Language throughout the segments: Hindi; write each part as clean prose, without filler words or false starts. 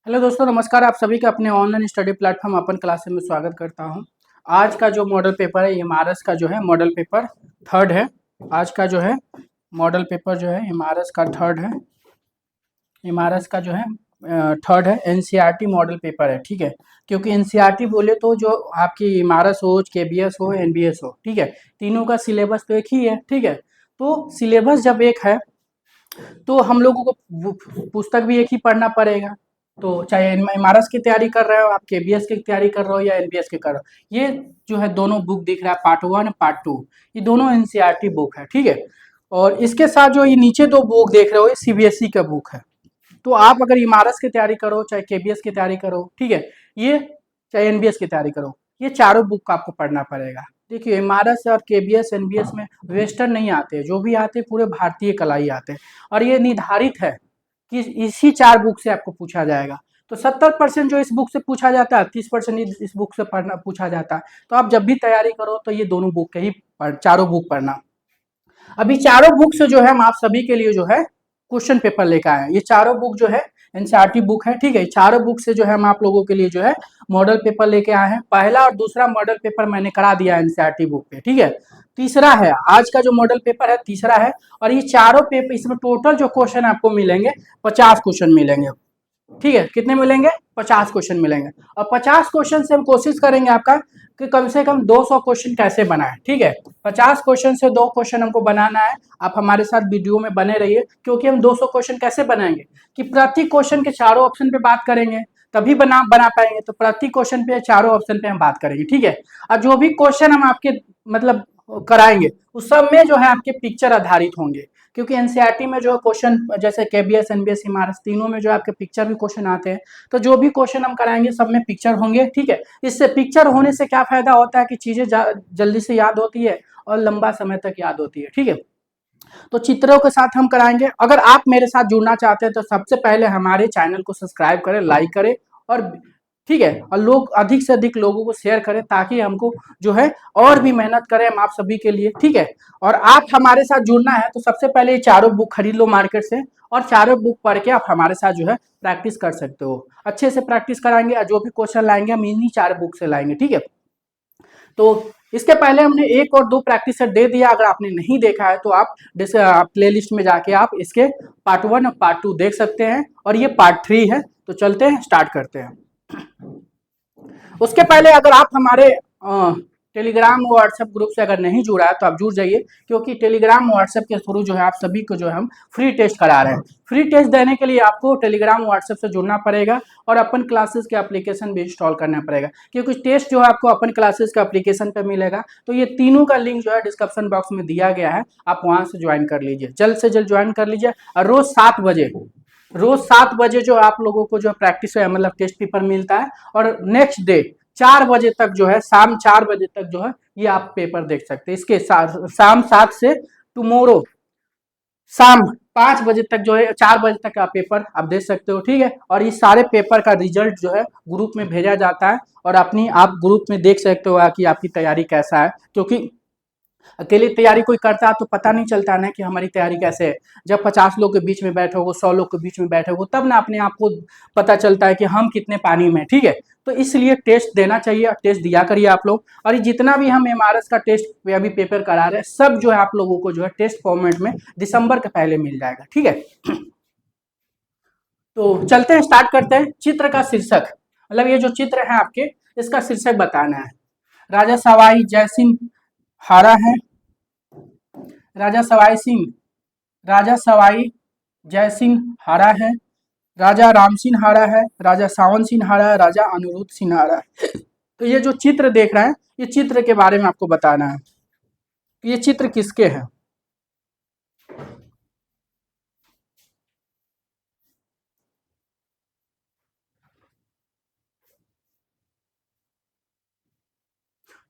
हेलो दोस्तों, नमस्कार। आप सभी का अपने ऑनलाइन स्टडी प्लेटफॉर्म अपन क्लास में स्वागत करता हूं। आज का जो मॉडल पेपर है, एमआरएस का जो है मॉडल पेपर थर्ड है। आज का जो है मॉडल पेपर जो है एमआरएस का थर्ड है। एमआरएस का जो है थर्ड है। एनसीईआरटी मॉडल पेपर है, ठीक है। क्योंकि एनसीईआरटी बोले तो जो आपकी एमआरएस हो, केबीएस हो, एनबीएस हो, ठीक है, तीनों का सिलेबस तो एक ही है, ठीक है। तो सिलेबस जब एक है तो हम लोगों को पुस्तक भी एक ही पढ़ना पड़ेगा। तो चाहे एमआरएस की तैयारी कर रहे हो, आप केबीएस की तैयारी कर रहे हो या एनबीएस की कर रहे हो, ये जो है दोनों बुक दिख रहा है, पार्ट 1 पार्ट 2, ये दोनों एनसीईआरटी बुक है, ठीक है। और इसके साथ जो ये नीचे दो बुक देख रहे हो, ये सीबीएसई का बुक है। तो आप अगर एमआरएस की तैयारी करो, चाहे केबीएस की तैयारी करो, ठीक है, ये चाहे एनबीएस की तैयारी करो, ये चारों बुक का आपको पढ़ना पड़ेगा। देखिए, एमआरएस और केबीएस एनबीएस में वेस्टर्न नहीं आते, जो भी आते पूरे भारतीय कला ही आते हैं। और ये निर्धारित है कि इसी चार बुक से आपको पूछा जाएगा। तो 70% जो इस बुक से पूछा जाता है, 30% इस बुक से पढ़ना पूछा जाता है। तो आप जब भी तैयारी करो तो ये दोनों बुक के ही चारों बुक पढ़ना। अभी चारों बुक से जो है हम आप सभी के लिए जो है क्वेश्चन पेपर लेकर आए हैं। ये चारों बुक जो है एनसीईआरटी बुक है, ठीक है। चारों बुक से जो है हम आप लोगों के लिए जो है मॉडल पेपर लेके आए हैं। पहला और दूसरा मॉडल पेपर मैंने करा दिया एनसीईआरटी बुक पे, ठीक है। तीसरा है आज का जो मॉडल पेपर है, तीसरा है। और ये चारों पेपर, इसमें टोटल जो क्वेश्चन आपको मिलेंगे 50 क्वेश्चन मिलेंगे, ठीक है। कितने मिलेंगे? 50 क्वेश्चन मिलेंगे। और 50 क्वेश्चन से हम कोशिश करेंगे आपका कि कम से कम 200 क्वेश्चन कैसे बनाए, ठीक है। 50 क्वेश्चन से 2 क्वेश्चन हमको बनाना है। आप हमारे साथ वीडियो में बने रहिए, क्योंकि हम 200 क्वेश्चन कैसे बनाएंगे कि प्रति क्वेश्चन के चारों ऑप्शन पे बात करेंगे, तभी बना बना पाएंगे। तो प्रति क्वेश्चन पे चारों ऑप्शन पे हम बात करेंगे, ठीक है। और जो भी क्वेश्चन हम आपके मतलब कराएंगे उस सब में जो है आपके पिक्चर आधारित होंगे। क्योंकि एनसीईआरटी में जो क्वेश्चन जैसे केबीएस एनबीएस एमआरएस तीनों में जो आपके पिक्चर भी क्वेश्चन आते हैं, तो जो भी क्वेश्चन हम कराएंगे सब में पिक्चर होंगे, ठीक है। इससे पिक्चर होने से क्या फायदा होता है कि चीजें जल्दी से याद होती है और लंबा समय तक याद होती है, ठीक है। तो चित्रों के साथ हम कराएंगे। अगर आप मेरे साथ जुड़ना चाहते हैं तो सबसे पहले हमारे चैनल को सब्सक्राइब करें, लाइक करें, और ठीक है, और लोग अधिक से अधिक लोगों को शेयर करें, ताकि हमको जो है और भी मेहनत करें हम आप सभी के लिए, ठीक है। और आप हमारे साथ जुड़ना है तो सबसे पहले ये चारों बुक खरीद लो मार्केट से, और चारों बुक पढ़ के आप हमारे साथ जो है प्रैक्टिस कर सकते हो। अच्छे से प्रैक्टिस कराएंगे और जो भी क्वेश्चन लाएंगे हम इन्हीं चार बुक से लाएंगे, ठीक है। तो इसके पहले हमने एक और दो प्रैक्टिस सेट दे दिया। अगर आपने नहीं देखा है तो आप प्ले लिस्ट में जाके आप इसके पार्ट 1 और पार्ट 2 देख सकते हैं, और ये पार्ट 3 है। तो चलते हैं, स्टार्ट करते हैं। उसके पहले अगर आप हमारे टेलीग्राम और व्हाट्सएप ग्रुप से अगर नहीं जुड़ा है तो आप जुड़ जाइए, क्योंकि टेलीग्राम व्हाट्सएप के थ्रू जो है आप सभी को जो है हम फ्री टेस्ट करा रहे हैं। फ्री टेस्ट देने के लिए आपको टेलीग्राम व्हाट्सएप से जुड़ना पड़ेगा और अपन क्लासेस के एप्लीकेशन भी इंस्टॉल करना पड़ेगा, क्योंकि टेस्ट जो है आपको अपन क्लासेस के एप्लीकेशन पर मिलेगा। तो ये तीनों का लिंक जो है डिस्क्रिप्शन बॉक्स में दिया गया है, आप वहां से ज्वाइन कर लीजिए, जल्द से जल्द ज्वाइन कर लीजिए। और रोज 7 बजे जो आप लोगों को जो प्रैक्टिस है मतलब टेस्ट पेपर मिलता है, और नेक्स्ट डे 4 बजे तक जो है, शाम 4 बजे तक जो है ये आप पेपर देख सकते हैं। इसके शाम 7 से टुमारो शाम 5 बजे तक जो है, 4 बजे तक का पेपर आप देख सकते हो, ठीक है। और ये सारे पेपर का रिजल्ट जो है ग्रुप में भेजा जाता है, और अपनी आप ग्रुप में देख सकते हो कि आपकी तैयारी कैसा है। क्योंकि अकेले तैयारी कोई करता है तो पता नहीं चलता ना कि हमारी तैयारी कैसे है। जब 50 लोग के बीच में बैठे हो, 100 लोग के बीच में बैठे हो, तब ना अपने आप को पता चलता है कि हम कितने पानी में, ठीक है। तो इसलिए टेस्ट देना चाहिए, और टेस्ट दिया करिए आप लोग। और ये जितना भी हम एमआरएस का टेस्ट अभी पेपर करा रहे हैं, सब जो है आप लोगों को जो है टेस्ट फॉर्मेट में दिसंबर के पहले मिल जाएगा, ठीक है। तो चलते हैं, स्टार्ट करते हैं। चित्र का शीर्षक, मतलब ये जो चित्र है आपके, इसका शीर्षक बताना है। राजा सवाई जयसिंह हारा है। राजा सवाई सिंह राजा सवाई जय सिंह हारा है। राजा राम सिंह हारा है। राजा सावन सिंह हारा है। राजा अनिरुद्ध सिंह हारा है। तो ये जो चित्र देख रहे हैं, ये चित्र के बारे में आपको बताना है, ये चित्र किसके हैं।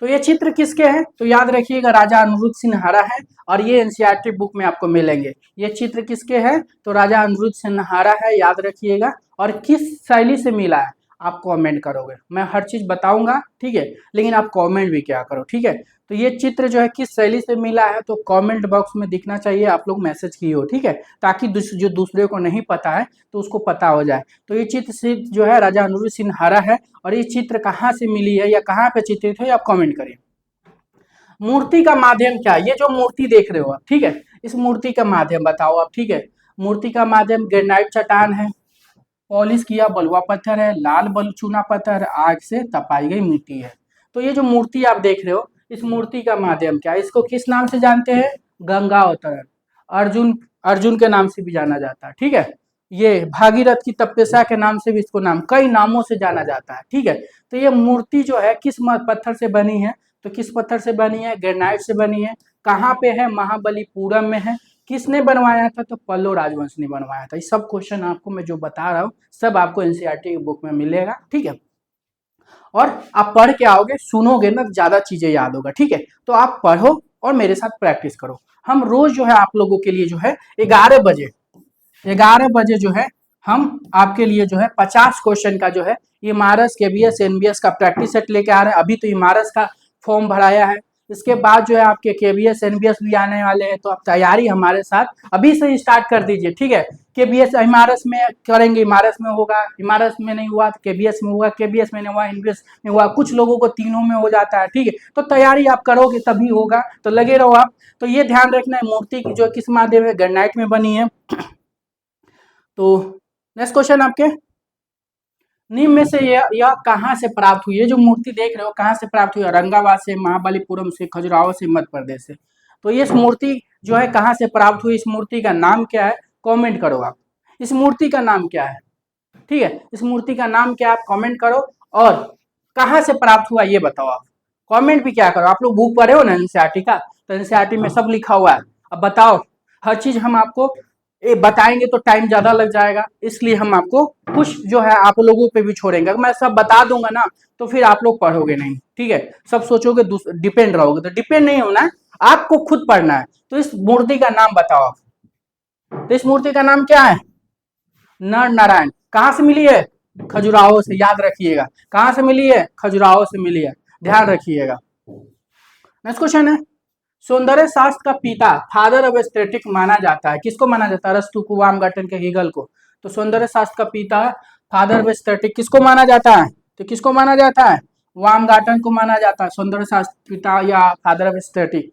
तो ये चित्र किसके हैं, तो याद रखिएगा राजा अनिरुद्ध सिंह हारा है, और ये एनसीईआरटी बुक में आपको मिलेंगे। ये चित्र किसके हैं, तो राजा अनिरुद्ध सिंह हारा है, याद रखिएगा। और किस शैली से मिला है, आप कमेंट करोगे। मैं हर चीज़ बताऊंगा, ठीक है, लेकिन आप कमेंट भी क्या करो, ठीक है। तो ये चित्र जो है किस शैली से मिला है तो कमेंट बॉक्स में दिखना चाहिए, आप लोग मैसेज किए हो, ठीक है, ताकि जो दूसरे को नहीं पता है तो उसको पता हो जाए। तो ये चित्र जो है राजा अनुरुद्ध सिंहारा है, और ये चित्र कहाँ से मिली है या कहाँ पे चित्रित है आप कमेंट करिए। मूर्ति का माध्यम क्या है, ये जो मूर्ति देख रहे हो आप, ठीक है, इस मूर्ति का माध्यम बताओ आप, ठीक है। मूर्ति का माध्यम ग्रेनाइट चट्टान है, पॉलिश किया बलुआ पत्थर है, लाल बल चूना पत्थर, आग से तपाई गई मिट्टी है। तो ये जो मूर्ति आप देख रहे हो, इस मूर्ति का माध्यम क्या है, इसको किस नाम से जानते हैं, गंगा अवतरण, अर्जुन अर्जुन के नाम से भी जाना जाता है, ठीक है। ये भागीरथ की तपस्या के नाम से भी इसको नाम, कई नामों से जाना जाता है, ठीक है। तो ये मूर्ति जो है किस पत्थर से बनी है, तो किस पत्थर से बनी है, ग्रेनाइट से बनी है। कहाँ पे है, महाबलीपुरम में है। किसने बनवाया था, तो पल्लव राजवंश ने बनवाया था। ये सब क्वेश्चन आपको मैं जो बता रहा हूँ सब आपको एनसीईआरटी की बुक में मिलेगा, ठीक है। और आप पढ़ के आओगे, सुनोगे ना, ज्यादा चीजें याद होगा, ठीक है। तो आप पढ़ो और मेरे साथ प्रैक्टिस करो। हम रोज जो है आप लोगों के लिए जो है 11 बजे जो है हम आपके लिए जो है 50 क्वेश्चन का जो है इमारस केबीएस एनबीएस का प्रैक्टिस सेट लेके आ रहे हैं। अभी तो इमारस का फॉर्म भराया है, इसके बाद जो है आपके केबीएस एनबीएस भी आने वाले हैं। तो आप तैयारी हमारे साथ अभी से स्टार्ट कर दीजिए, ठीक है। केबीएस इमारस में करेंगे, इमारस में होगा, इमारस में नहीं हुआ तो केबीएस में हुआ, केबीएस में नहीं हुआ एनबीएस में हुआ, कुछ लोगों को तीनों में हो जाता है, ठीक है। तो तैयारी आप करोगे तभी होगा, तो लगे रहो आप। तो ये ध्यान रखना है, मूर्ति की जो किस माध्यम में, ग्रेनाइट में बनी है। तो नेक्स्ट क्वेश्चन आपके, निम्न में से यह कहाँ से प्राप्त हुई है, जो मूर्ति देख रहे हो कहाँ से प्राप्त हुई है, औरंगाबाद से, महाबलीपुरम से, खजुराहो से, मध्य प्रदेश से। तो ये मूर्ति जो है कहाँ से प्राप्त हुई, इस मूर्ति का नाम क्या है, कमेंट करो आप। इस मूर्ति का नाम क्या है, ठीक है, इस मूर्ति का नाम क्या है आप कमेंट करो, और कहाँ से प्राप्त हुआ ये बताओ आप। कमेंट भी क्या करो, आप लोग बुक पढ़े हो ना एनसीईआरटी का, तो एनसीईआरटी में सब लिखा हुआ है। अब बताओ, हर चीज हम आपको बताएंगे तो टाइम ज्यादा लग जाएगा, इसलिए हम आपको कुछ जो है आप लोगों पे भी छोड़ेंगे। अगर मैं सब बता दूंगा ना तो फिर आप लोग पढ़ोगे नहीं, ठीक है, सब सोचोगे डिपेंड रहोगे, तो डिपेंड नहीं होना है, आपको खुद पढ़ना है। तो इस मूर्ति का नाम बताओ आप, तो इस मूर्ति का नाम क्या है, नर नारायण। कहाँ से मिली है, खजुराहो से, याद रखिएगा, कहाँ से मिली है, खजुराहो से मिली है, ध्यान रखिएगा। नेक्स्ट क्वेश्चन है, सौंदर्य शास्त्र का पिता, फादर ऑफ एस्थेटिक माना जाता है, किसको माना जाता है, अरस्तु को, वामगार्टन के, हीगल को। तो सौंदर्य शास्त्र का पिता, फादर ऑफ एस्थेटिक किसको माना जाता है, तो किसको माना जाता है, वामगार्टन को माना जाता है सौंदर्य शास्त्र पिता या फादर ऑफ एस्थेटिक।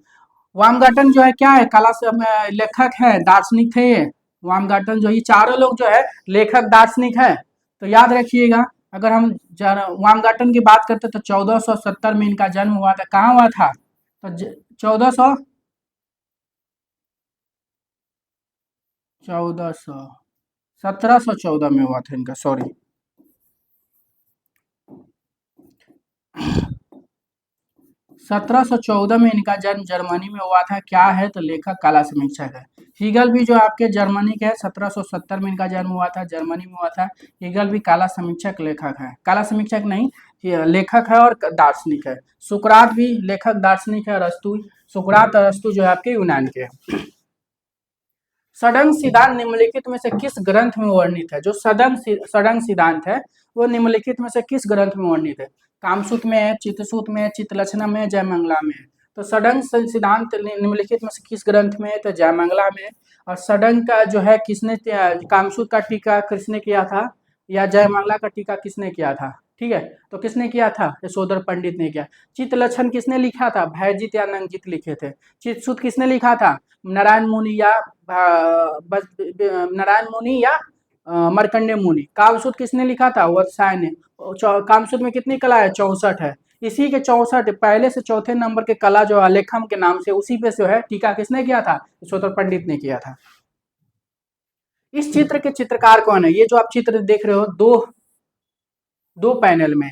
वामगार्टन जो है क्या है, कला से लेखक है, दार्शनिक थे ये। वामगार्टन जो, ये चारों लोग जो है लेखक दार्शनिक है। तो याद रखिएगा, अगर हम वामगार्टन की बात करते तो 1470 में इनका जन्म हुआ था। कहाँ हुआ था, तो 1714 में हुआ था इनका, सॉरी। 1714 में इनका जन्म जर्मनी में हुआ था। क्या है, तो लेखक कला समीक्षक है। हीगल भी जो आपके जर्मनी के है, 1770 में इनका जन्म हुआ था, जर्मनी में हुआ था। हीगल भी कला समीक्षक लेखक है, कला समीक्षक नहीं, लेखक है और दार्शनिक है। सुकरात भी लेखक दार्शनिक है, अरस्तु, सुकरात अरस्तु जो है आपके यूनान के है। षडंग सिद्धांत निम्नलिखित में से किस ग्रंथ में वर्णित है, जो षडंग सिद्धांत है वो निम्नलिखित में से किस ग्रंथ में वर्णित है, कामसूत में है, चित्रसूत में है, चित्तलक्षणा में है, जयमंगला में है। तो षडंग सिद्धांत निम्नलिखित में से किस ग्रंथ में है, तो जयमंगला में है। और षडंग का जो है किसने, कामसूत का टीका किसने किया था, या जयमंगला का टीका किसने किया था, ठीक है, तो किसने किया था, यशोधर पंडित ने किया। चित्तलक्षण किसने लिखा था, भैजीत या नंगजीत लिखे थे। चित्रसूत किसने लिखा था, नारायण मुनि या नारायण मुनि या मार्कंडेय मुनि। कामसूत किसने लिखा था, वत्सायन ने। कामसूत में कितनी कला है, 64 है। इसी के 64 पहले से चौथे नंबर के कला जो आलेखम के नाम से, उसी पे जो है टीका किसने किया था, यशोधर पंडित ने किया था। इस चित्र के चित्रकार कौन है, ये जो आप चित्र देख रहे हो दो पैनल में,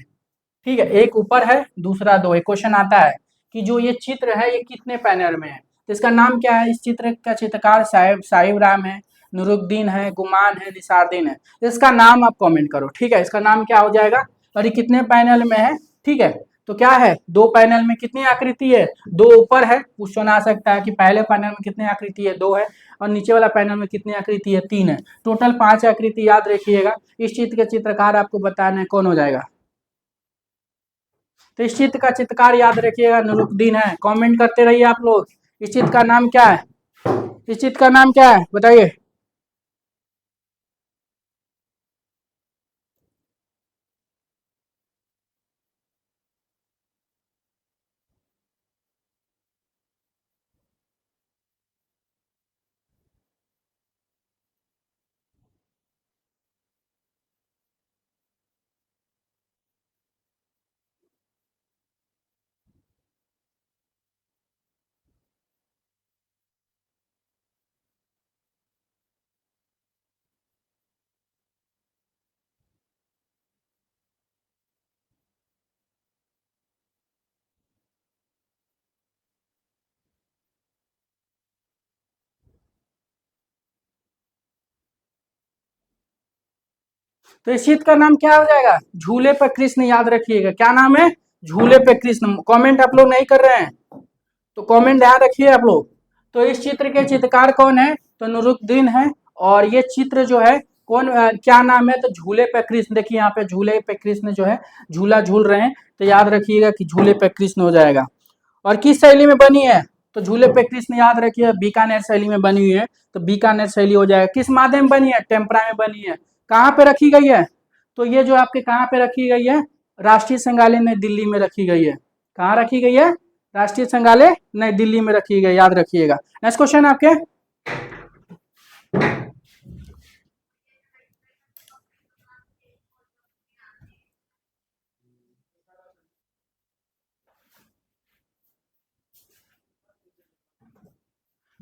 ठीक है, एक ऊपर है दूसरा दो। एक क्वेश्चन आता है कि जो ये चित्र है ये कितने पैनल में है, तो इसका नाम क्या है, इस चित्र का चित्रकार साहिब राम है, नूरुद्दीन है, गुमान है, निसारदीन है। इसका नाम आप कमेंट करो, ठीक है, इसका नाम क्या हो जाएगा, और ये कितने पैनल में है, ठीक है। तो क्या है, दो पैनल में कितनी आकृति है, दो ऊपर है। क्वेश्चन आ सकता है कि पहले पैनल में कितनी आकृति है, दो है, और नीचे वाला पैनल में कितनी आकृति है, तीन है। टोटल 5 आकृति याद रखिएगा। इस चित्र के चित्रकार आपको बताना है कौन हो जाएगा। तो इस चित्र का चित्रकार याद रखिएगा नुरुद्दीन है। कमेंट करते रहिए आप लोग। इस चित्र का नाम क्या है, इस चित्र का नाम क्या है बताइए। तो इस चित्र का नाम क्या हो जाएगा, झूले पर कृष्ण याद रखिएगा। क्या नाम है, झूले पे कृष्ण। कमेंट आप लोग नहीं कर रहे हैं तो कमेंट ध्यान रखिए आप लोग। तो इस चित्र के चित्रकार कौन है, तो नुरुद्दीन है। और ये चित्र जो है कौन क्या नाम है, तो झूले पे कृष्ण। देखिए यहाँ पे झूले पे कृष्ण जो है झूला झूल रहे हैं, तो याद रखिएगा कि झूले पे कृष्ण हो जाएगा। और किस शैली में बनी है, तो झूले पे कृष्ण याद रखिए बीकानेर शैली में बनी हुई है, तो बीकानेर शैली हो जाएगा। किस माध्यम में बनी है, टेम्परा में बनी है। कहाँ पे रखी गई है, तो ये जो आपके कहाँ पे रखी गई है, राष्ट्रीय संग्रहालय नई दिल्ली में रखी गई है। कहाँ रखी गई है, राष्ट्रीय संग्रहालय नई दिल्ली में रखी गई, याद रखिएगा। नेक्स्ट क्वेश्चन आपके,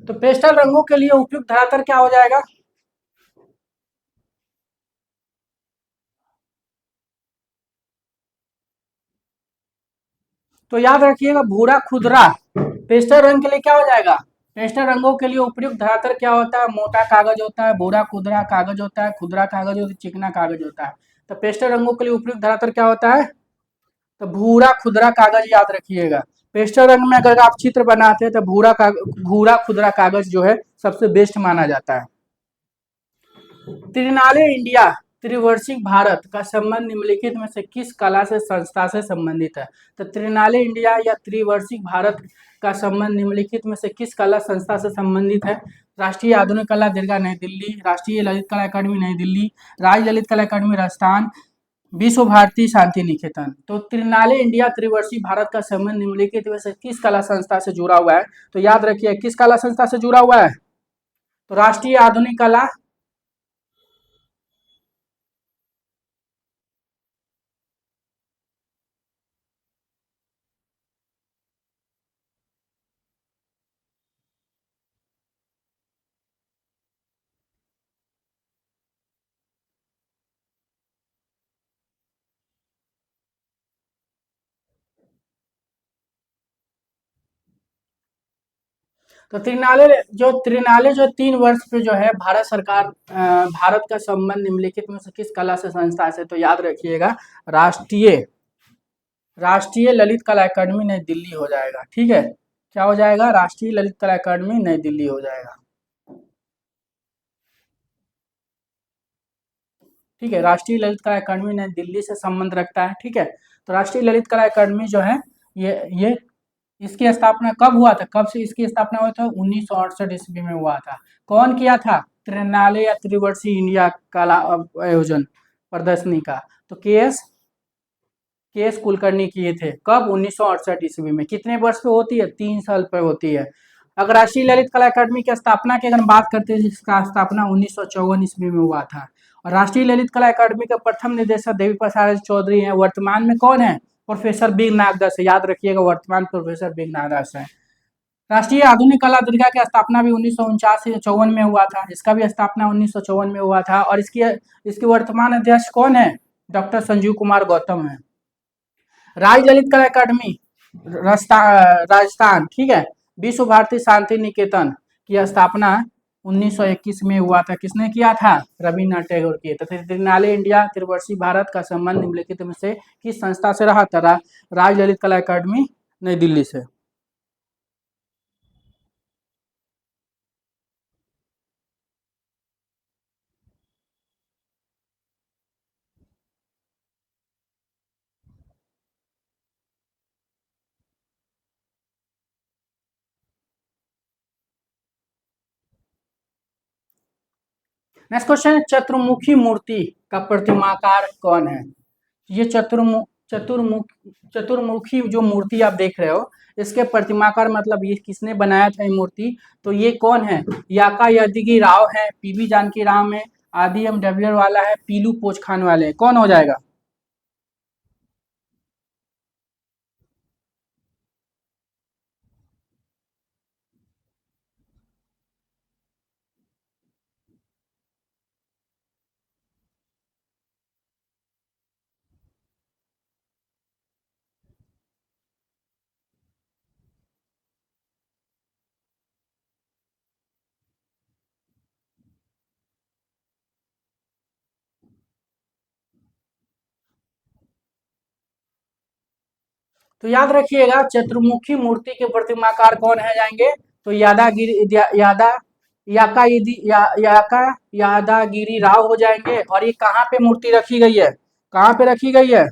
तो पेस्टल रंगों के लिए उपयुक्त धरातल क्या हो जाएगा, तो याद रखिएगा भूरा खुदरा। पेस्टल रंग के लिए क्या हो जाएगा, पेस्टल रंगों के लिए उपयुक्त धरातल क्या होता है, मोटा कागज होता है, भूरा खुदरा कागज होता है, खुदरा कागज होता है, चिकना कागज होता है। तो पेस्टल रंगों के लिए उपयुक्त धरातल क्या होता है, तो भूरा खुदरा कागज याद रखिएगा। पेस्टल रंग में अगर आप चित्र बनाते हैं तो भूरा खुदरा कागज जो है सबसे बेस्ट माना जाता है। त्रिनाले इंडिया त्रिवर्षिक भारत का संबंध निम्नलिखित में से किस कला से संस्था से संबंधित है, तो त्रिनाले इंडिया या त्रिवर्षिक भारत का संबंध निम्नलिखित में से किस कला संस्था से संबंधित है, राष्ट्रीय आधुनिक कला दीर्घा नई दिल्ली, राष्ट्रीय ललित कला अकादमी नई दिल्ली, राज्य ललित कला अकादमी राजस्थान, विश्व भारती शांति निकेतन। तो त्रिनाले इंडिया त्रिवर्षीय भारत का संबंध निम्नलिखित में से किस कला संस्था से जुड़ा हुआ है, तो याद रखिए किस कला संस्था से जुड़ा हुआ है, तो राष्ट्रीय आधुनिक कला। तो त्रिनाले जो 3 वर्ष पे जो है भारत सरकार भारत का संबंध निम्नलिखित में से किस कला से संस्था से, तो याद रखिएगा राष्ट्रीय राष्ट्रीय ललित कला अकादमी नई दिल्ली हो जाएगा। ठीक है, क्या हो जाएगा, राष्ट्रीय ललित कला अकादमी नई दिल्ली हो जाएगा। ठीक है, राष्ट्रीय ललित कला अकादमी नई दिल्ली से संबंध रखता है। ठीक है, तो राष्ट्रीय ललित कला अकादमी जो है ये इसकी स्थापना कब हुआ था, कब से इसकी स्थापना हुआ था, 1968 ईस्वी में हुआ था। कौन किया था, त्रिनाले या त्रिवर्षीय इंडिया कला आयोजन प्रदर्शनी का, तो के एस कुलकर्णी किए थे। कब, 1968 ईस्वी में। कितने वर्ष पे होती है, 3 साल पे होती है। अगर राष्ट्रीय ललित कला अकादमी की स्थापना की अगर बात करते हैं, जिसका स्थापना 1954 ईस्वी में हुआ था। और राष्ट्रीय ललित कला अकादमी के प्रथम निदेशक देवी प्रसाद चौधरी हैं। वर्तमान में कौन है, प्रोफेसर बी नागदास है। याद रखिएगा वर्तमान प्रोफेसर बी नागदास है। राष्ट्रीय आधुनिक कला दीर्घा की स्थापना भी 1949 में हुआ था। इसका भी स्थापना 1954 में हुआ था। और इसके वर्तमान अध्यक्ष कौन है, डॉक्टर संजीव कुमार गौतम है। राज्य ललित कला अकादमी राजस्थान, ठीक है, विश्व भारती शांति निकेतन की स्थापना 1921 में हुआ था। किसने किया था? रविन्द्रनाथ टैगोर किए। तो त्रिनाली इंडिया त्रिवर्षीय भारत का संबंध निम्नलिखित में से किस संस्था से रहा था? राज ललित कला अकादमी नई दिल्ली से। नेक्स्ट क्वेश्चन है, चतुर्मुखी मूर्ति का प्रतिमाकार कौन है? ये चतुर्मुखी जो मूर्ति आप देख रहे हो, इसके प्रतिमाकार मतलब ये किसने बनाया था ये मूर्ति? तो ये कौन है? याका यादगिरी राव है, पीवी जानकी राम है, आदि एम डब्ल्यूर वाला है, पीलू पोचखान वाले हैं। कौन हो जाएगा? तो याद रखिएगा, चतुर्मुखी मूर्ति के प्रतिमाकार कौन है जाएंगे? तो याका यादागिरी राव हो जाएंगे। और ये कहाँ पे मूर्ति रखी गई है? कहाँ पे रखी गई है?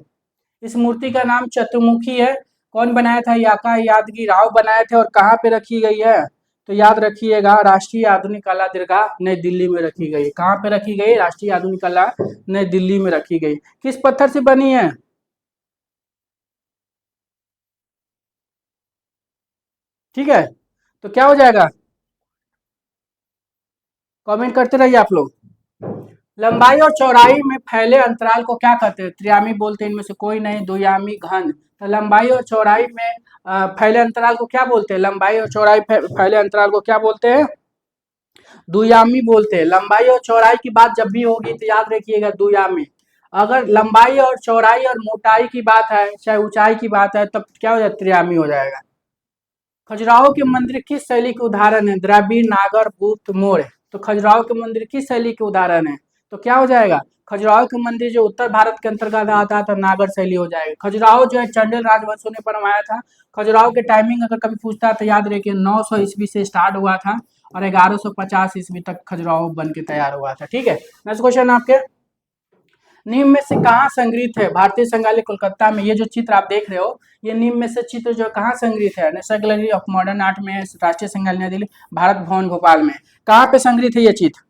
इस मूर्ति का नाम चतुर्मुखी है। कौन बनाया था? याका यादगिरी राव बनाए थे। और कहाँ पे रखी गई है? तो याद रखिएगा, राष्ट्रीय आधुनिक कला दीर्घा नई दिल्ली में रखी गई। कहाँ पे रखी गई? राष्ट्रीय आधुनिक कला नई दिल्ली में रखी गई। किस पत्थर से बनी है? ठीक है, तो क्या हो जाएगा? कमेंट करते रहिए आप लोग। लंबाई और चौड़ाई में फैले अंतराल को क्या कहते हैं? त्रियामी बोलते हैं, इनमें से कोई नहीं। द्वियामी, घन। तो लंबाई और चौड़ाई में फैले अंतराल को क्या बोलते हैं? लंबाई और चौड़ाई फैले अंतराल को क्या बोलते हैं? द्वियामी बोलते हैं। लंबाई और चौड़ाई की बात जब भी होगी तो याद रखिएगा द्वियामी। अगर लंबाई और चौड़ाई और मोटाई की बात है, चाहे ऊंचाई की बात है, तब क्या हो जाएगा? त्रियामी हो जाएगा। खजुराहो के मंदिर किस शैली के उदाहरण है? द्रविड़, नागर, गुप्त, मौर्य। तो खजुराहो के मंदिर किस शैली के उदाहरण है? तो क्या हो जाएगा? खजुराहो के मंदिर जो उत्तर भारत के अंतर्गत आता है तो नागर शैली हो जाएगा। खजुराहो जो है चंडेल राजवंशों ने बनवाया था। खजुराहो के टाइमिंग अगर कभी पूछता है तो याद रखिए 900 ईस्वी से स्टार्ट हुआ था और 1150 ईस्वी तक खजुराहो बन के तैयार हुआ था। ठीक है, नेक्स्ट क्वेश्चन आपके, निम्न में से कहाँ संग्रहित है भारतीय संग्रहालय कोलकाता में? ये जो चित्र आप देख रहे हो, ये निम्न में से चित्र जो कहाँ संग्रहित है? National gallery of modern art में, राष्ट्रीय संग्रहालय नई दिल्ली, भारत भवन भोपाल में। कहाँ पे संग्रहित है ये चित्र?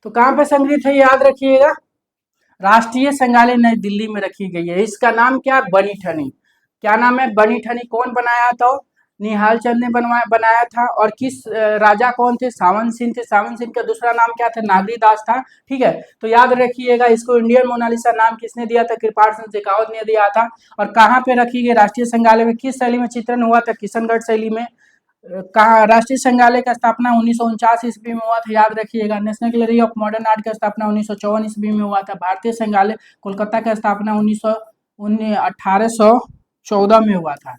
तो कहाँ पे संग्रहित है याद रखिएगा, राष्ट्रीय संग्रहालय नई दिल्ली में रखी गई है। इसका नाम क्या है? बनी ठनी। क्या नाम है? बनी ठनी। कौन बनाया था? निहाल चंद ने बनाया था। और किस राजा कौन थे? सावन सिंह थे। सावन सिंह का दूसरा नाम क्या था? नागरी दास था। ठीक है, तो याद रखिएगा, इसको इंडियन मोनालिसा नाम किसने दिया था? कृपाल सिंह शेखावत ने दिया था। और कहाँ पे रखी गई? राष्ट्रीय संग्रहालय में। किस शैली में चित्रण हुआ था? किशनगढ़ शैली में। कहा राष्ट्रीय संग्रहालय का स्थापना 1949 ईस्वी में हुआ था। याद रखिएगा, national gallery of modern art का स्थापना 1954 ईस्वी में हुआ था। भारतीय संग्रहालय कोलकाता का स्थापना 1814 में हुआ था।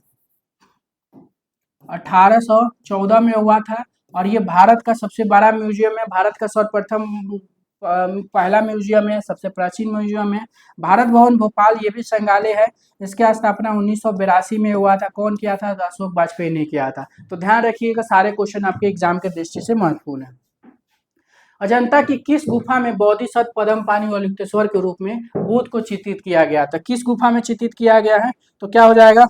1814 में हुआ था। और ये भारत का सबसे बड़ा म्यूजियम है। भारत का सर्वप्रथम पहला म्यूजियम है, सबसे प्राचीन म्यूजियम है। भारत भवन भोपाल ये भी संग्रहालय है। इसकी स्थापना 1982 में हुआ था। कौन किया था? अशोक वाजपेयी ने किया था। तो ध्यान रखिएगा, सारे क्वेश्चन आपके एग्जाम के दृष्टि से महत्वपूर्ण है। अजंता की किस गुफा में बोधिसत्व पद्मपाणि और युक्तेश्वर के रूप में बुद्ध को चित्रित किया गया था? किस गुफा में चित्रित किया गया है? तो क्या हो जाएगा?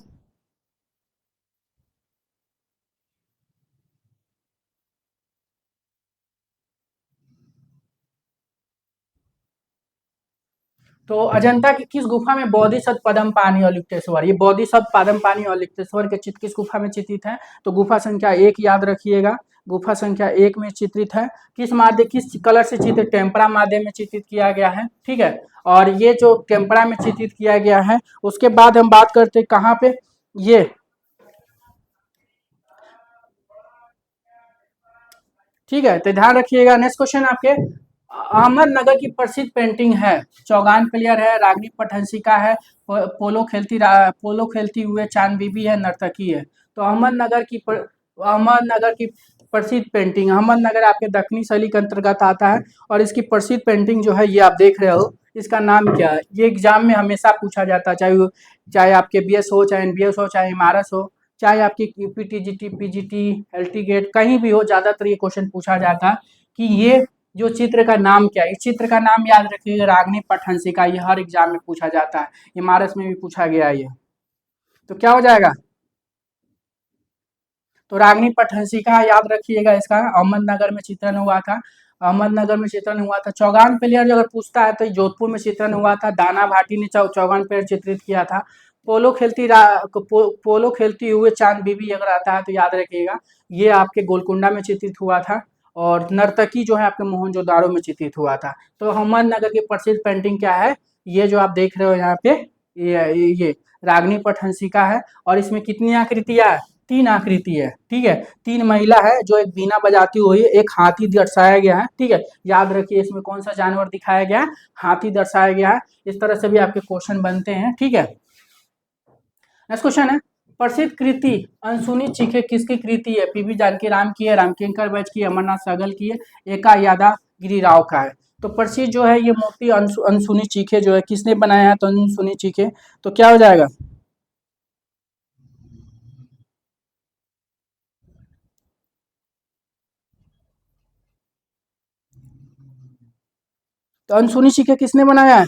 तो अजंता की किस गुफा में बोधिसत्व पद्मपाणि और युक्तेश्वर, ये बोधिसत्व पद्मपाणि और युक्तेश्वर के चित्र किस गुफा में चित्रित है? तो गुफा संख्या 1 याद रखिएगा, गुफा संख्या 1 में चित्रित है। किस कलर से चित्रित, टेम्परा माध्यम में चित्रित किया गया है, ठीक है। और ये जो टेम्परा में चित्रित किया गया है, उसके बाद हम बात करते हैं कहाँ पे, ये ठीक है। तो ध्यान रखिएगा। नेक्स्ट क्वेश्चन आपके, अहमदनगर की प्रसिद्ध पेंटिंग है, चौगान प्लेयर है, रागिनी पटहंसिका है, पोलो खेलती हुए चांद बीबी है, नर्तकी है। तो अहमदनगर की प्रसिद्ध पेंटिंग, अहमदनगर आपके दक्षिणी शैली के अंतर्गत आता है, और इसकी प्रसिद्ध पेंटिंग जो है ये आप देख रहे हो, इसका नाम क्या है? ये एग्जाम में हमेशा पूछा जाता है, चाहे आपके बीएस हो, चाहे एनबीएस हो, चाहे इमारस हो, चाहे आपकी यूपीटीजीटी, पीजीटी, एलटी गेट कहीं भी हो, ज्यादातर ये क्वेश्चन पूछा जाता है कि ये जो चित्र का नाम क्या है। इस चित्र का नाम याद रखिएगा, रागिनी पटहंसिका। ये हर एग्जाम में पूछा जाता है, इमारस में भी पूछा गया है ये। तो क्या हो जाएगा? तो रागिनी पटहंसिका याद रखिएगा। इसका अहमदनगर में चित्रण हुआ था, अहमदनगर में चित्रण हुआ था। चौगान प्लेयर अगर पूछता है तो जोधपुर में चित्रण हुआ था, दाना भाटी ने चौगान प्लेयर चित्रित किया था। पोलो खेलती हुए चांद बीबी अगर आता है तो याद रखिएगा ये आपके गोलकुंडा में चित्रित हुआ था, और नर्तकी जो है आपके मोहनजोदाड़ो में चित्रित हुआ था। तो अहमदनगर की प्रसिद्ध पेंटिंग क्या है? ये जो आप देख रहे हो यहाँ पे, ये रागिनी पटहंसिका है। और इसमें कितनी आकृतियां है? 3 आकृति है, ठीक है। 3 महिला है जो एक बीना बजाती हुई, एक हाथी दर्शाया गया है, ठीक है। याद रखिए इसमें कौन सा जानवर दिखाया गया है? हाथी दर्शाया गया है। इस तरह से भी आपके क्वेश्चन बनते हैं, ठीक है। नेक्स्ट क्वेश्चन है, प्रसिद्ध कृति अनसुनी चीखे किसकी कृति है? पीवी जानकी राम की है, रामकिंकर बैच की, अमरनाथ सहगल की है, एका यादा गिरिराव का है। तो प्रसिद्ध जो है ये मूर्ति अनसुनी चीखे जो है किसने बनाया है? तो अनसुनी चीखे। तो क्या हो जाएगा? तो अनसुनी चीखे किसने बनाया है?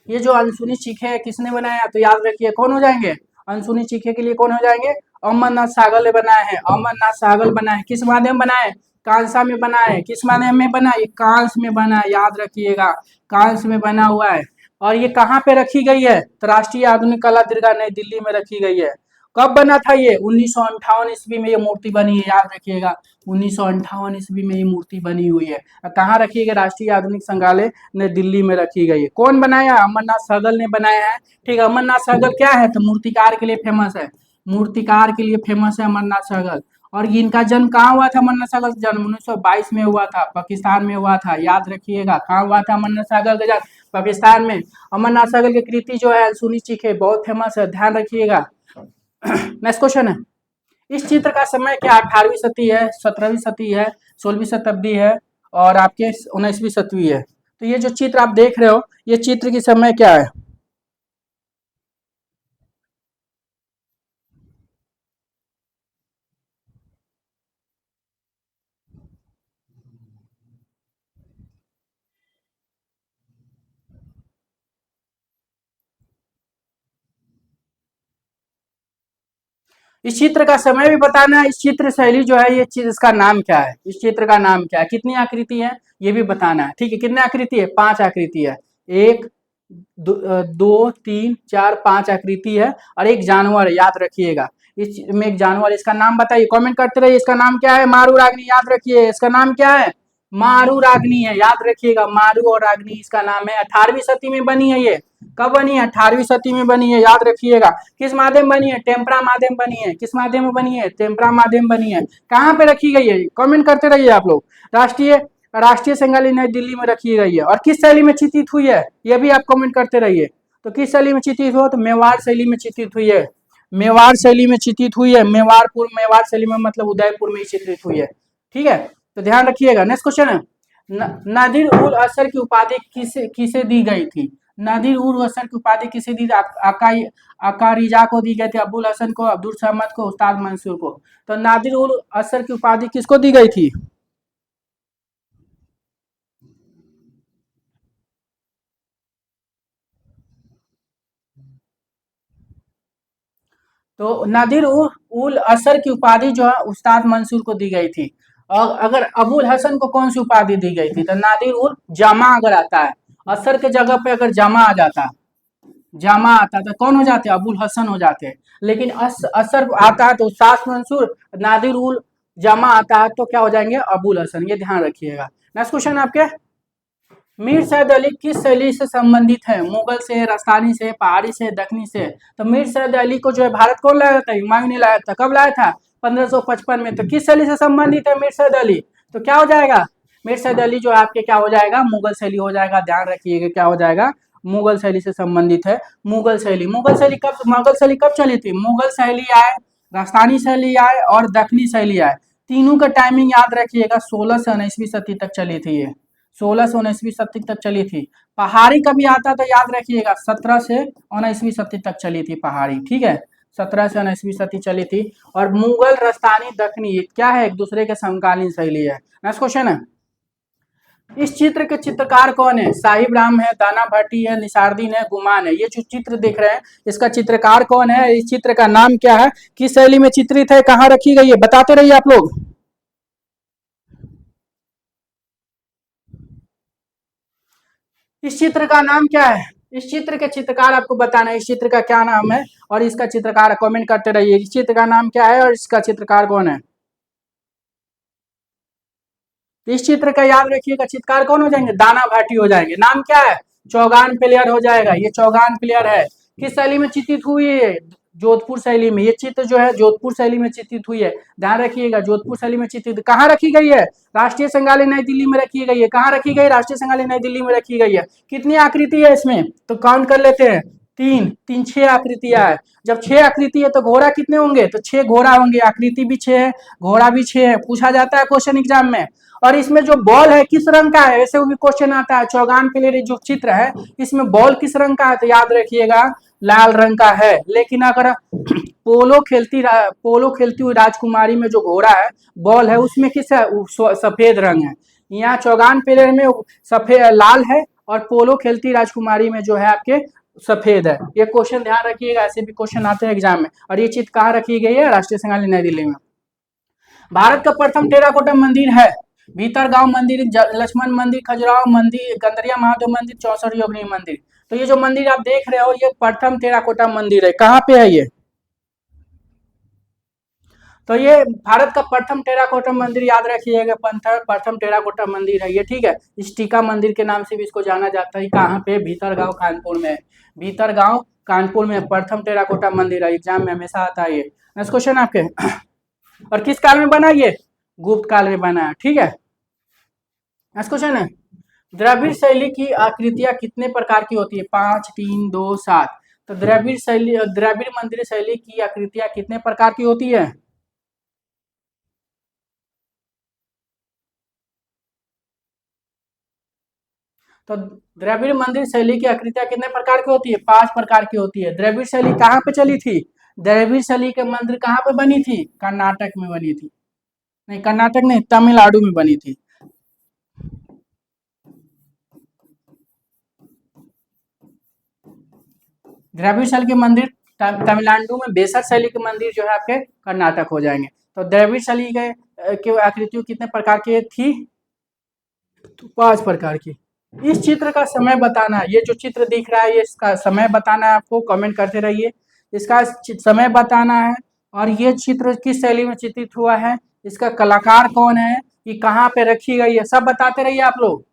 ये जो अनसुनी चीखे है किसने बनाया? तो याद रखिए कौन हो जाएंगे? अनसुनी चीखे के लिए कौन हो जाएंगे? अमरनाथ सागल ने बनाए हैं, अमरनाथ सागल बनाए। किस माध्यम बनाए? कांसा में बनाए। किस माध्यम में बनाए? कांस में बनाए, याद रखिएगा, कांस में बना हुआ है। और ये कहाँ पे रखी गई है? तो राष्ट्रीय आधुनिक कला दीर्घा नई दिल्ली में रखी गई है। कब बना था ये? 1958 ईस्वी में ये मूर्ति बनी है, याद रखिएगा। 1958 ईस्वी में ये मूर्ति बनी हुई है। कहाँ रखी गई? राष्ट्रीय आधुनिक संग्रहालय नई दिल्ली में रखी गई है। कौन बनाया? अमरनाथ सहगल ने बनाया है, ठीक है। अमरनाथ सहगल क्या है? तो मूर्तिकार के लिए फेमस है, मूर्तिकार के लिए फेमस है अमरनाथ सहगल। और इनका जन्म कहाँ हुआ था? अमरनाथ सहगल का जन्म 1922 में हुआ था, पाकिस्तान में हुआ था, याद रखिएगा। कहाँ हुआ था अमरनाथ सहगल का जन्म? पाकिस्तान में। अमरनाथ सहगल की कृति जो है अनसुनी चीखे बहुत फेमस है, ध्यान रखिएगा। नेक्स्ट क्वेश्चन है, इस चित्र का समय क्या? 18वीं सदी है, 17वीं सदी है, 16वीं शताब्दी है, और आपके 19वीं सदी है। तो ये जो चित्र आप देख रहे हो, ये चित्र की समय क्या है? इस चित्र का समय भी बताना है। इस चित्र शैली जो है ये चित्र, इसका नाम क्या है? इस चित्र का नाम क्या है? कितनी आकृति है ये भी बताना है, ठीक है। कितनी आकृति है? 5 आकृति है। 1 2 3 4 5 आकृति है, और एक जानवर है, याद रखिएगा। इसमें एक जानवर, इसका नाम बताइए, कमेंट करते रहिए। इसका नाम क्या है? मारू रागनी, याद रखिए इसका नाम क्या है? मारू रागनी है, याद रखिएगा। मारू और रागनी इसका नाम है। 18वीं सदी में बनी है ये। कब बनी है? 18वीं सदी में बनी है, याद रखिएगा। किस माध्यम बनी है? टेम्परा माध्यम बनी है। किस माध्यम में बनी है? टेम्परा माध्यम बनी है। कहाँ पे रखी गई है? कमेंट करते रहिए आप लोग। राष्ट्रीय राष्ट्रीय संग्रहालय नई दिल्ली में रखी गई है। और किस शैली में चित्रित हुई है ये भी आप कमेंट करते रहिए। तो किस शैली में चित्रित हुआ? तो मेवाड़ शैली में चित्रित हुई है, मेवाड़ शैली में चित्रित हुई है। मेवाड़ शैली में मतलब उदयपुर में ही चित्रित हुई है, ठीक है। तो ध्यान रखिएगा। नेक्स्ट क्वेश्चन है, नादिर उल असर की उपाधि किसे किसे दी गई थी? नादिर उल असर की उपाधि किसे दी? अकारिजा को दी गई थी, अबुल हसन को, अब्दुल समद को, उस्ताद मंसूर को। तो नादिर उल असर की उपाधि किसको दी गई थी? तो नादिर उल असर की उपाधि जो है उस्ताद मंसूर को दी गई थी। और अगर अबुल हसन को कौन सी उपाधि दी गई थी? तो नादिर उल जमा अगर आता है, असर के जगह पे अगर जमा आ जाता, जमा आता तो कौन हो जाते? अबुल हसन हो जाते। लेकिन असर आता है तो उस्ताद मंसूर, नादिर उल जमा आता है तो क्या हो जाएंगे, अबुल हसन, ये ध्यान रखिएगा। नेक्स्ट क्वेश्चन आपके, मीर सैयद अली किस शैली से संबंधित है, मुगल से, राजस्थानी से, पहाड़ी से, दक्षिणी से। तो मीर सैयद अली को जो है भारत कौन लाया था, हुमायूं ने लाया था। कब लाया था, 1555 में। तो किस शैली से संबंधित है मीर सैयद अली, तो क्या हो जाएगा, मीर सैयद अली जो है आपके क्या हो जाएगा, मुगल शैली हो जाएगा। ध्यान रखिएगा क्या हो जाएगा, मुगल शैली से संबंधित है। मुगल शैली, मुगल शैली कब चली थी, मुगल शैली आए, राजस्थानी शैली आए और दक्षिणी शैली आए। तीनों का टाइमिंग याद रखिएगा, 16 से 19वीं सदी तक चली थी ये, 16 से 19वीं सदी तक चली थी। पहाड़ी कभी आता तो याद रखिएगा, 17 से 19वीं सदी तक चली थी पहाड़ी, ठीक है, 17 से 19वीं सदी चली थी। और मुगल, राजस्थानी, दक्षिणी क्या है, एक दूसरे के समकालीन शैली है। नेक्स्ट क्वेश्चन है, इस चित्र के चित्रकार कौन है, साहिब राम है, दाना भट्टी है, निसारदीन है, गुमान है। ये जो चित्र देख रहे हैं इसका चित्रकार कौन है, इस चित्र का नाम क्या है, किस शैली में चित्रित है, कहाँ रखी गई है, बताते रहिए आप लोग। इस चित्र का नाम क्या है, इस चित्र के चित्रकार आपको बताना है, इस चित्र का क्या नाम है और इसका चित्रकार, कमेंट करते रहिए इस चित्र का नाम क्या है और इसका चित्रकार कौन है। इस चित्र का याद रखिएगा, चित्रकार कौन हो जाएंगे, दाना भाटी हो जाएंगे। नाम क्या है, चौगान प्लेयर हो जाएगा, ये चौगान प्लेयर है। किस शैली में चित्रित हुई है, जोधपुर शैली में। ये चित्र जो है जोधपुर शैली में चित्रित हुई है, ध्यान रखिएगा, जोधपुर शैली में चित्रित। कहाँ रखी गई है, राष्ट्रीय संग्रहालय नई दिल्ली में रखी गई है। कहाँ रखी गई, राष्ट्रीय संग्रहालय नई दिल्ली में रखी गई है। कितनी आकृति है इसमें, तो काउंट कर लेते हैं, तीन तीन, छह आकृतियां है। जब छह आकृति है तो घोड़ा कितने होंगे, तो छह घोड़ा होंगे, आकृति भी छह है, घोड़ा भी छह है, पूछा जाता है क्वेश्चन एग्जाम में। और इसमें जो बॉल है किस रंग का है, ऐसे भी क्वेश्चन आता है, चौगान प्लेयर जो चित्र है इसमें बॉल किस रंग का है, तो याद रखिएगा लाल रंग का है। लेकिन अगर पोलो खेलती हुई राजकुमारी में जो घोड़ा है, बॉल है, उसमें किस है, सफेद रंग है। यहाँ चौगान प्लेयर में सफेद लाल है और पोलो खेलती राजकुमारी में जो है आपके सफेद है। ये क्वेश्चन ध्यान रखिएगा, ऐसे भी क्वेश्चन आते हैं एग्जाम में। और ये चित्र कहाँ रखी गई है, राष्ट्रीय संग्रहालय नई दिल्ली में। भारत का प्रथम टेराकोटा मंदिर है, भीतरगांव मंदिर, लक्ष्मण मंदिर, खजुराहो मंदिर, गंदरिया महादेव मंदिर, 64 योगिनी मंदिर। तो ये जो मंदिर आप देख रहे हो ये प्रथम टेराकोटा मंदिर है। कहाँ पे है ये, तो ये भारत का प्रथम टेराकोटा मंदिर, याद रखिएगा प्रथम टेराकोटा मंदिर है ये, ठीक है। स्टिका मंदिर के नाम से भी इसको जाना जाता है। कहाँ पे, भीतरगांव कानपुर में, भीतरगांव कानपुर में प्रथम टेराकोटा मंदिर है, एग्जाम में हमेशा आता है ये। नेक्स्ट क्वेश्चन आपके, और किस काल में बना ये, गुप्त काल में बना है, ठीक है। नेक्स्ट क्वेश्चन है, द्रविड़ शैली की आकृतियां कितने प्रकार की होती है, 5, 3, 2, 7। तो द्रविड़ मंदिर शैली की आकृतियां कितने प्रकार की होती है, तो द्रविड़ मंदिर शैली की आकृतियां कितने प्रकार की होती है, 5 प्रकार की होती है। द्रविड़ शैली कहाँ पे चली थी, द्रविड़ शैली के मंदिर कहाँ पे बनी थी, कर्नाटक में बनी थी, नहीं कर्नाटक नहीं, तमिलनाडु में बनी थी। द्रविड़ शैली के मंदिर तमिलनाडु में, बेसर शैली के मंदिर जो है आपके कर्नाटक हो जाएंगे। तो द्रविड़ शैली के आकृतियों कितने प्रकार की थी, तो 5 प्रकार की। इस चित्र का समय बताना है, ये जो चित्र दिख रहा है ये इसका समय बताना है आपको, कमेंट करते रहिए, इसका समय बताना है। और ये चित्र किस शैली में चित्रित हुआ है, इसका कलाकार कौन है, ये कहाँ पे रखी गई है, सब बताते रहिए आप लोग।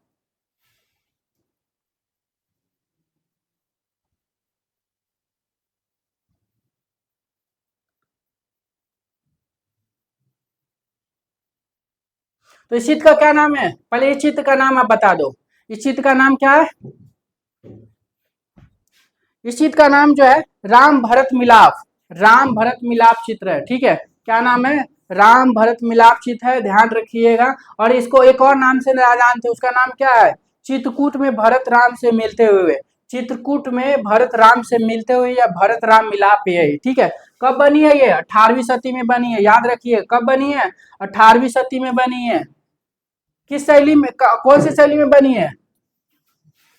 तो इस चित्र का क्या नाम है, पहले इस चित्र का नाम आप बता दो, इस चित्र का नाम क्या है, इस चित्र का नाम जो है राम भरत मिलाप, राम भरत मिलाप चित्र है, ठीक है। क्या नाम है, राम भरत मिलाप चित्र है, ध्यान रखिएगा। और इसको एक और नाम से जानते हैं, उसका नाम क्या है, चित्रकूट में भरत राम से मिलते हुए, चित्रकूट में भरत राम से मिलते हुए या भरत राम मिलाप है, ठीक है। कब बनी है ये, 18वीं सदी में बनी है, याद रखिए कब बनी है, 18वीं सदी में बनी है। किस शैली में, कौन सी शैली में बनी है,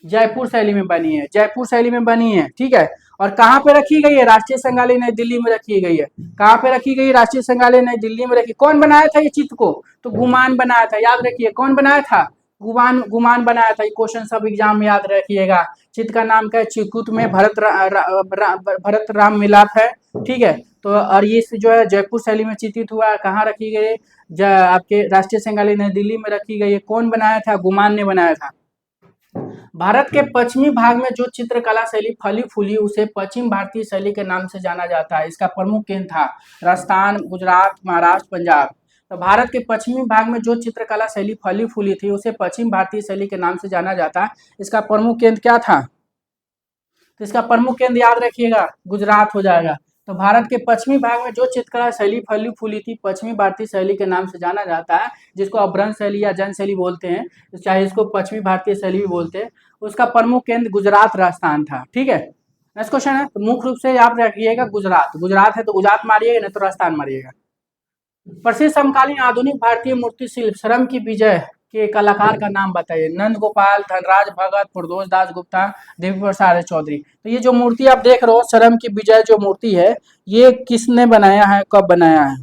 जयपुर शैली में बनी है, जयपुर शैली में बनी है, ठीक है। और कहाँ पे रखी गई है, राष्ट्रीय संग्रहालय नई दिल्ली में रखी गई है। कहाँ पे रखी गई, राष्ट्रीय संग्रहालय नई दिल्ली में रखी। कौन बनाया था ये चित्र को, तो गुमान बनाया था, याद रखिए कौन बनाया था, गुमान बनाया था। ये क्वेश्चन सब एग्जाम में याद रखिएगा। चित्र का नाम क्या है, चित्रकूट में भरत राम मिलाप है, ठीक है। तो और ये जो है जयपुर शैली में चित्रित हुआ है, कहाँ रखी गई है? आपके राष्ट्रीय संग्रहालय नई दिल्ली में रखी गई है। कौन बनाया था? गुमान ने बनाया था। भारत के पश्चिमी भाग में जो चित्रकला शैली फली फूली उसे पश्चिम भारतीय शैली के नाम से जाना जाता है। इसका प्रमुख केंद्र था राजस्थान, गुजरात, महाराष्ट्र, पंजाब। तो भारत के पश्चिमी भाग में जो चित्रकला शैली फली फूली थी उसे पश्चिम भारतीय शैली के नाम से जाना जाता है। इसका प्रमुख केंद्र क्या था? तो इसका प्रमुख केंद्र याद रखिएगा, गुजरात हो जाएगा। तो भारत के पश्चिमी भाग में जो चित्रकला शैली फली फूली थी पश्चिमी भारतीय शैली के नाम से जाना जाता है, जिसको अपभ्रंश शैली या जन शैली बोलते हैं, चाहे इसको पश्चिमी भारतीय शैली भी बोलते हैं। उसका प्रमुख केंद्र गुजरात राजस्थान था। ठीक है, नेक्स्ट क्वेश्चन है, तो मुख्य रूप से याद रखिएगा गुजरात, गुजरात है तो गुजरात मारिएगा, नहीं तो राजस्थान मारिएगा। प्रसिद्ध समकालीन आधुनिक भारतीय मूर्ति शिल्प श्रम की विजय के कलाकार का नाम बताइए। नंद गोपाल, धनराज भगत, प्रदोष दास गुप्ता, देवी प्रसाद चौधरी। तो ये जो मूर्ति आप देख रहे हो श्रम की विजय जो मूर्ति है, ये किसने बनाया है, कब बनाया है?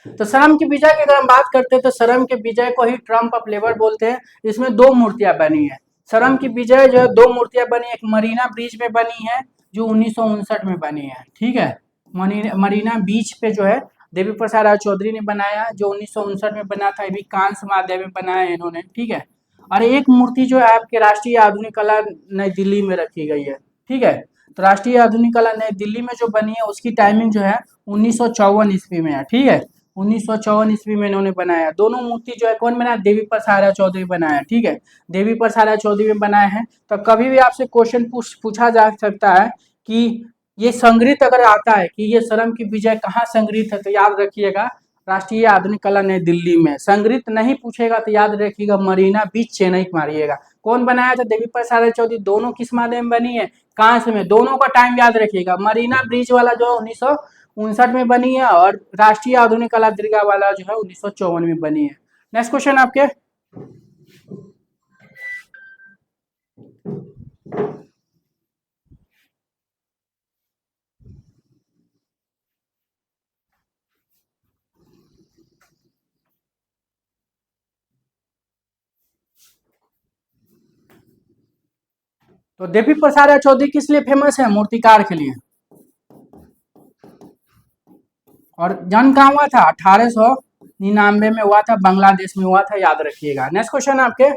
तो श्रम की विजय की अगर हम बात करते हैं तो श्रम के विजय को ही ट्रम्प ऑफ लेबर बोलते हैं। इसमें दो मूर्तियां बनी है। श्रम की विजय जो है दो मूर्तियां बनी, एक मरीना ब्रिज में बनी है जो 1959 में बनी है। ठीक है, मरीना बीच पे जो है देवी प्रसाद राय चौधरी ने बनाया, जो 1959 में बना था। ये भी कांस महादेव में बनाया है इन्होंने। ठीक है, और एक मूर्ति जो है आपके राष्ट्रीय आधुनिक कला नई दिल्ली में रखी गई है। ठीक है, तो राष्ट्रीय आधुनिक कला नई दिल्ली में जो बनी है उसकी टाइमिंग जो है 1954 ईस्वी में है। ठीक है, 1954 ईस्वी में इन्होंने बनाया। दोनों मूर्ति जो है कौन बनाया? देवी प्रसाद राय चौधरी बनाया। ठीक है, देवी प्रसाद राय चौधरी में बनाए हैं। तो कभी भी आपसे क्वेश्चन पूछा जा सकता है कि ये संग्रहित अगर आता है कि ये श्रम की विजय कहाँ संग्रहित है, तो याद रखिएगा राष्ट्रीय आधुनिक कला नई दिल्ली में। संग्रहित नहीं पूछेगा तो याद रखिएगा मरीना बीच चेन्नई मारिएगा। कौन बनाया था? देवी प्रसाद राय चौधरी। दोनों किस माध्यम में बनी है? कांस्य में। दोनों का टाइम याद रखिएगा। मरीना ब्रिज वाला जो 1959 में बनी है और राष्ट्रीय आधुनिक कला दीर्घा वाला जो है 1954 में बनी है। नेक्स्ट क्वेश्चन आपके, तो देवी प्रसाद राय चौधरी किस लिए फेमस है? मूर्तिकार के लिए। और जन्म कहाँ हुआ था? 1899 में हुआ था, बांग्लादेश में हुआ था, याद रखिएगा। नेक्स्ट क्वेश्चन आपके,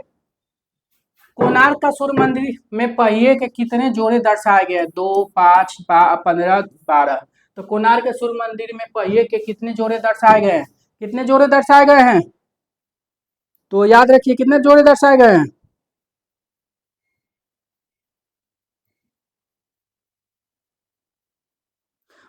कोणार्क का सूर्य मंदिर में पहिए के कितने जोड़े दर्शाए गए? 2, 5, 15, 12। तो कोणार्क के सूर्य मंदिर में पहिए के कितने जोड़े दर्शाए गए हैं? कितने जोड़े दर्शाए गए हैं? तो याद रखिए कितने जोड़े दर्शाए गए हैं?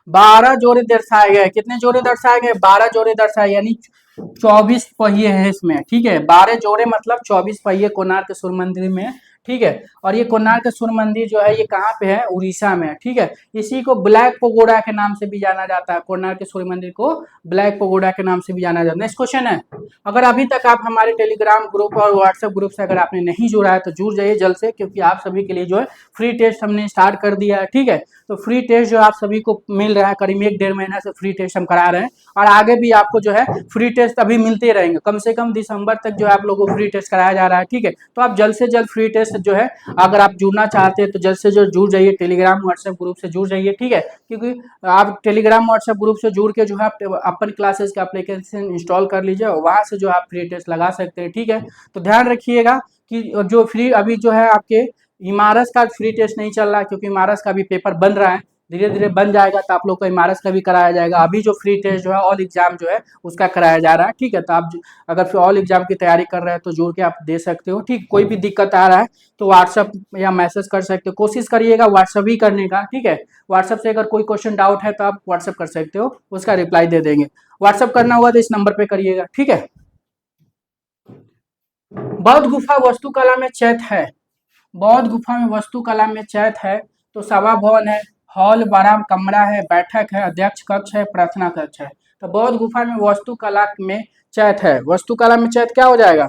12 जोड़े दर्शाए गए। कितने जोड़े दर्शाए गए? 12 जोड़े दर्शाए, यानी 24 पहिए हैं इसमें। ठीक है, 12 जोड़े मतलब 24 पहिए कोणार्क सूर्य मंदिर में। ठीक है, और ये कोणार्क सूर्य मंदिर जो है ये कहाँ पे है? उड़ीसा में। ठीक है, इसी को ब्लैक पगोडा के नाम से भी जाना जाता है। कोणार्क सूर्य मंदिर को ब्लैक पगोडा के नाम से भी जाना जाता है। नेक्स्ट क्वेश्चन है, अगर अभी तक आप हमारे टेलीग्राम ग्रुप और व्हाट्सएप ग्रुप से अगर आपने नहीं जुड़ा है तो जुड़ जाइए जल्द से, क्योंकि आप सभी के लिए जो है फ्री टेस्ट हमने स्टार्ट कर दिया है। ठीक है, तो फ्री टेस्ट जो आप सभी को मिल रहा है, करीब 1-1.5 महीना से फ्री टेस्ट हम करा रहे हैं, और आगे भी आपको जो है फ्री टेस्ट अभी मिलते रहेंगे। कम से कम दिसंबर तक जो है आप लोगों को फ्री टेस्ट कराया जा रहा है। ठीक है, तो आप जल्द से जल्द फ्री टेस्ट जो है अगर आप जुड़ना चाहते हैं तो जल्द से जल्द जुड़ जाइए, टेलीग्राम व्हाट्सएप ग्रुप से जुड़ जाइए। ठीक है, क्योंकि आप टेलीग्राम व्हाट्सएप ग्रुप से जुड़ के जो है अपन क्लासेस का एप्लीकेशन इंस्टॉल कर लीजिए, वहां से जो आप फ्री टेस्ट लगा सकते हैं। ठीक है, तो ध्यान रखिएगा कि जो फ्री अभी जो है आपके इमारत का फ्री टेस्ट नहीं चल रहा है, क्योंकि इमारत का भी पेपर बन रहा है, धीरे धीरे बन जाएगा तो आप लोग को इमारत का भी कराया जाएगा। अभी जो फ्री टेस्ट जो है ऑल एग्जाम जो है उसका कराया जा रहा है। ठीक है, तो आप अगर फिर ऑल एग्जाम की तैयारी कर रहे हैं तो जोड़ के आप दे सकते हो। ठीक, कोई भी दिक्कत आ रहा है तो व्हाट्सअप या मैसेज कर सकते हो, कोशिश करिएगा व्हाट्सअप ही करने का। ठीक है, व्हाट्सअप से अगर कोई क्वेश्चन डाउट है तो आप व्हाट्सअप कर सकते हो, उसका रिप्लाई दे देंगे। व्हाट्सअप करना होगा तो इस नंबर पे करिएगा। ठीक है, बौद्ध गुफा वास्तुकला में चैत है। बौद्ध गुफा में वास्तुकला में चैत है तो सभा भवन है, हॉल, बड़ा कमरा है, बैठक है, अध्यक्ष कक्ष है, प्रार्थना कक्ष है। तो बौद्ध गुफा में वास्तुकला में चैत है। वास्तुकला में चैत क्या हो जाएगा?